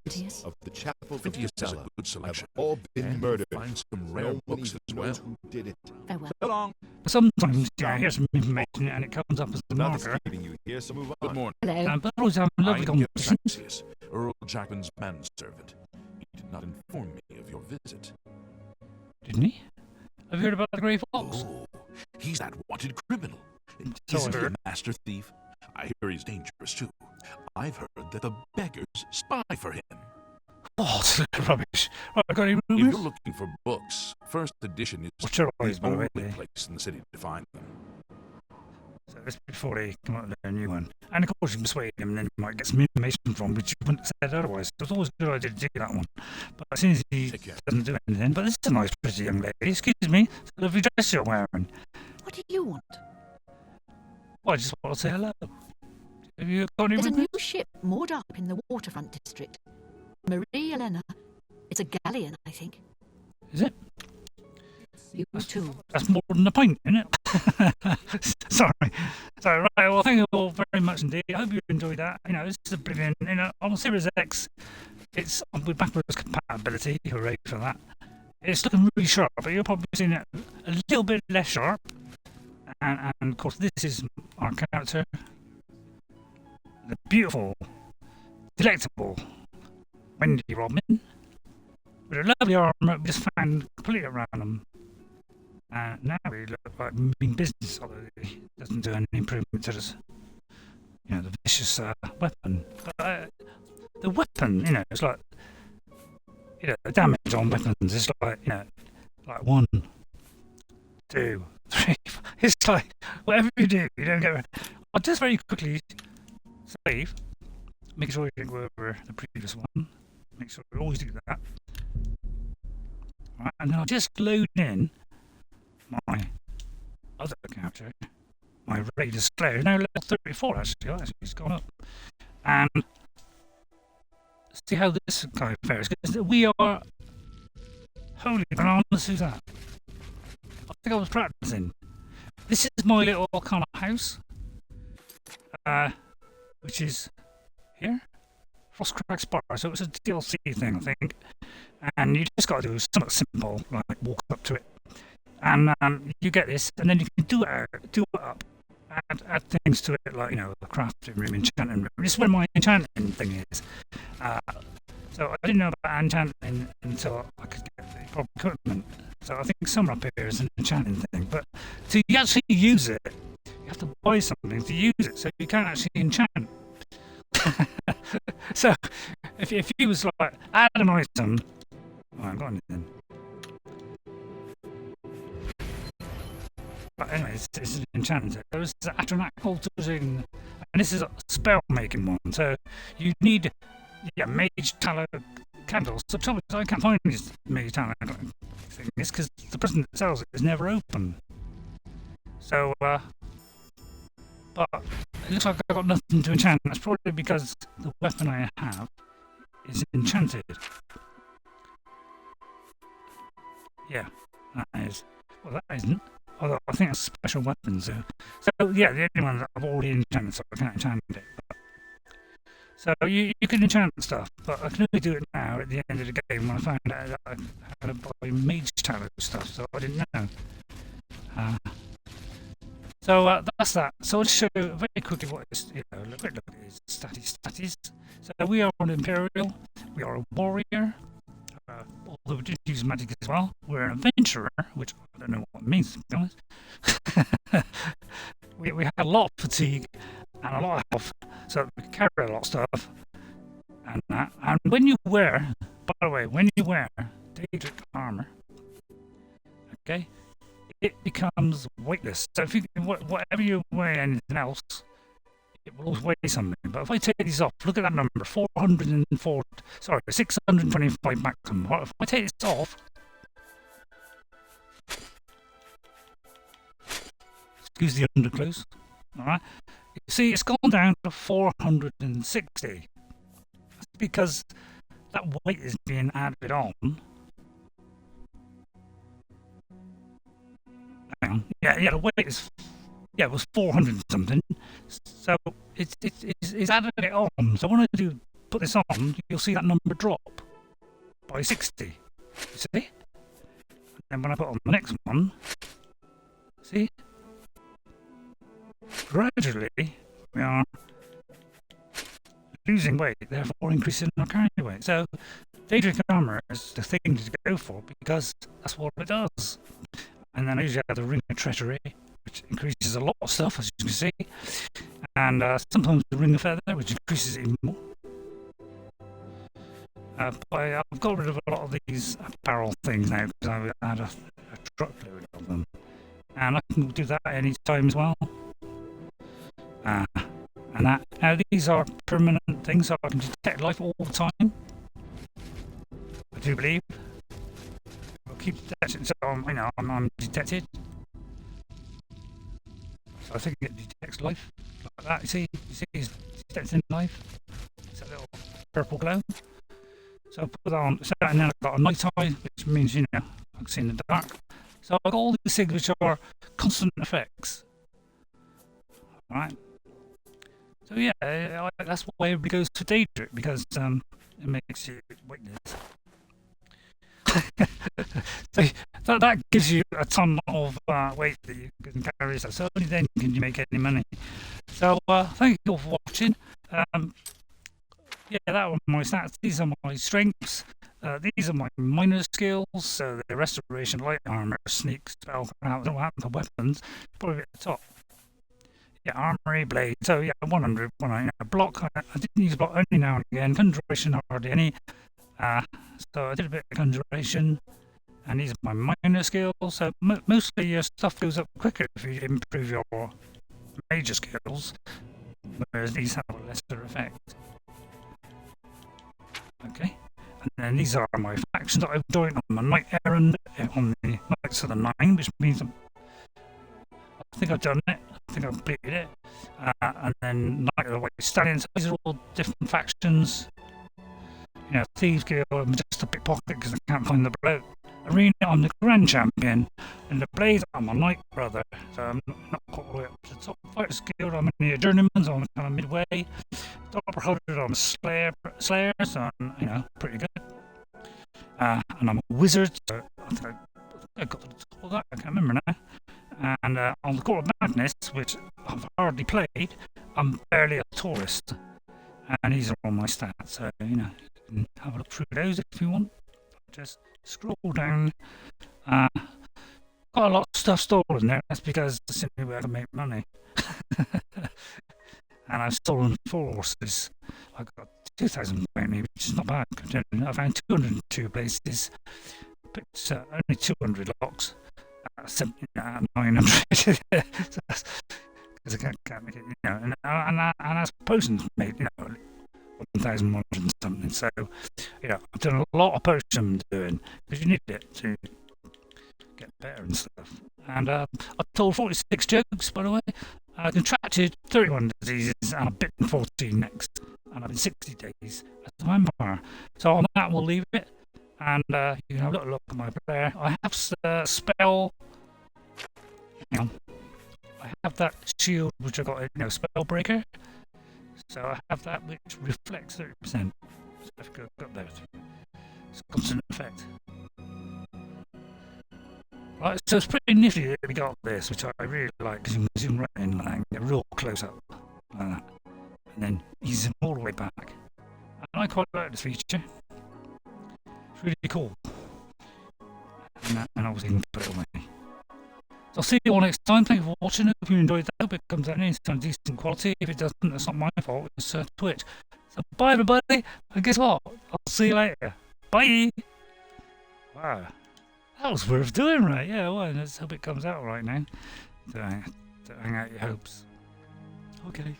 Of the chapel for yourself a good selection. All been murdered. Find some rare books as well. Who did it? Farewell. So long. Sometimes I hear some information and it comes up as a marker. Good morning. Hello. But always have a lovely I'm conversation. Saxius, Earl Jackman's manservant. He did not inform me of your visit. Didn't he? Have you heard about the Grey Fox? Oh, he's that wanted criminal. So Isn't I've he a heard. master thief? I hear he's dangerous too. I've heard that the beggars spy for him. What rubbish. Right, got any If rumours? you're looking for books, first edition is What's your the eyes, by the only way? place in the city to find them. So this before they come up with a new one. And of course you can persuade him and then you might get some information from which you wouldn't have said otherwise. So it's always a good idea to do that one. But as soon as he Take care. doesn't do anything, but this is a nice pretty young lady, excuse me, it's a lovely dress you're wearing. What do you want? Well, I just want to say hello. Have you got any There's a rumours? new ship moored up in the waterfront district. Marie Elena. It's a galleon, I think. Is it? You too. That's more than a pint, isn't it? Sorry. So, right, well, thank you all very much indeed. I hope you enjoyed that. This is Oblivion. On Series X, it's with backwards compatibility. Hooray for that. It's looking really sharp, but you're probably seeing it a little bit less sharp. And of course, this is our character. The beautiful, delectable Wendy Robin. With a lovely armour we just found completely at random. And now we look like mean business, although he doesn't do any improvement to this, the vicious weapon. But the weapon, it's like, the damage on weapons is like, like 1, 2, 3. It's like, whatever you do, you don't get. I'll just very quickly save, make sure you didn't go over the previous one. Make sure we always do that. Right, and then I'll just load in my other character, my Raider Slayer, now level 34 actually, it's gone up. And see how this guy fares, because we are, holy bananas, who's that? I think I was practicing. This is my little kind of house, which is here, Frostcrag Spire, so it's a DLC thing I think. And you just got to do something simple, like walk up to it. And you get this, and then you can do it up, add things to it, like, the crafting room, enchanting room. This is where my enchanting thing is. So I didn't know about enchanting until I could get the proper equipment. So I think somewhere up here is an enchanting thing. But to actually use it, you have to buy something to use it, so you can't actually enchant. So if you was like, add an item, I haven't got anything. But anyway, it's an enchanter. There's Atronac altars in, and this is a spell making one. So you need, mage tallow candles. So trouble is I can't find these mage tallow things because the person that sells it is never open. So, but it looks like I've got nothing to enchant. That's probably because the weapon I have is enchanted. Yeah, that is. Well, that isn't. Although I think it's a special weapon, so yeah, the only one that I've already enchanted, so I can't enchant it. So you can enchant stuff, but I can only do it now at the end of the game when I found out that I had to buy mage tallow stuff, so I didn't know. So that's that. So I'll just show you very quickly what is, look at his status. So we are an Imperial, we are a warrior, although we do use magic as well. We're an adventurer, which I don't know what it means, to be honest. we have a lot of fatigue and a lot of health, so we can carry a lot of stuff. And when you wear, by the way, Daedric armor, okay, it becomes weightless. So if you whatever you wear anything else, it will always weigh something. But if I take these off, look at that number, 404, sorry, 625 maximum. If I take this off, excuse the underclothes, alright, you see it's gone down to 460. That's because that weight is being added on. Hang on. Yeah, the weight is, it was 400 something. So it's added it on. So when I do put this on, you'll see that number drop by 60. You see? And then when I put on the next one, see? Gradually, we are losing weight, therefore increasing our carry weight. So Daedric armor is the thing to go for because that's what it does. And then I usually have the Ring of Treachery, which increases a lot of stuff, as you can see. And sometimes the Ring of Feather, which increases it even more. But I've got rid of a lot of these apparel things now because I had a truckload of them. And I can do that any time as well. And that, now these are permanent things, so I can detect life all the time. I do believe. I'll keep detecting, so I'm detected. So I think it detects life like that. You see it's detecting life. It's a little purple glow. So I put that on, and then I've got a night eye, which means I can see in the dark. So I've got all these things which are constant effects. Alright. So yeah, that's why everybody goes for Daedric, because it makes you weightless. So that gives you a ton of weight that you can carry, so only then can you make any money. So thank you all for watching. Yeah, that were my stats. These are my strengths. These are my minor skills. So the restoration, light armor, sneak, spell, what happened to weapons, probably at the top. Yeah, armory, blade. So yeah, 100. Block. I didn't use block only now and again. Conjuration hardly any. So I did a bit of conjuration, and these are my minor skills. So mostly your stuff goes up quicker if you improve your major skills, whereas these have a lesser effect. Okay, and then these are my factions that I've joined on my knight errand on the Knights of the Nine, which means I think I've done it. I think I've completed it. And then Knight of the White Stallions. These are all different factions. Thieves Guild, I'm just a pickpocket because I can't find the bloke. Arena, I'm the Grand Champion. And the Blade, I'm my Knight brother. So I'm not quite all the way up to the top. Fighters Guild, I'm in the Journeyman, so I'm kind of midway. Dopper Hunter, I'm a Slayer, so I'm, pretty good. And I'm a Wizard, so I got to the top of that, I can't remember now. And on the Court of Madness, which I've hardly played, I'm barely a tourist. And these are all my stats, so you can have a look through those if you want. Just scroll down. Got a lot of stuff stolen there, that's because it's the only way I can make money. And I've stolen 4 horses. I got 2,000 money, which is not bad. I found 202 places, but only 200 locks. 900. So because I can't make it, and as potions made, 1,100 and something. So, I've done a lot of potion doing because you need it to get better and stuff. And I've told 46 jokes, by the way. I contracted 31 diseases and I've bitten 14 next, and I've been 60 days as a vampire. So on that, we'll leave it. And you can have a little look at my player. I have spell. Hang on. I have that shield which I got in spell breaker. So I have that which reflects 30%. So I've got that. It's a constant effect. Right, so it's pretty nifty that we got this, which I really like because you can zoom right in and get real close up like that. And then ease them all the way back. And I quite like this feature. It's really cool. And obviously you can put it away. So I'll see you all next time. Thank you for watching. Hope you enjoyed that. Hope it comes out in some decent quality. If it doesn't, that's not my fault. It's Twitch. So bye everybody. And guess what? I'll see you later. Bye. Wow. That was worth doing, right? Yeah, well, let's hope it comes out right now. Don't hang out your hopes. Okay.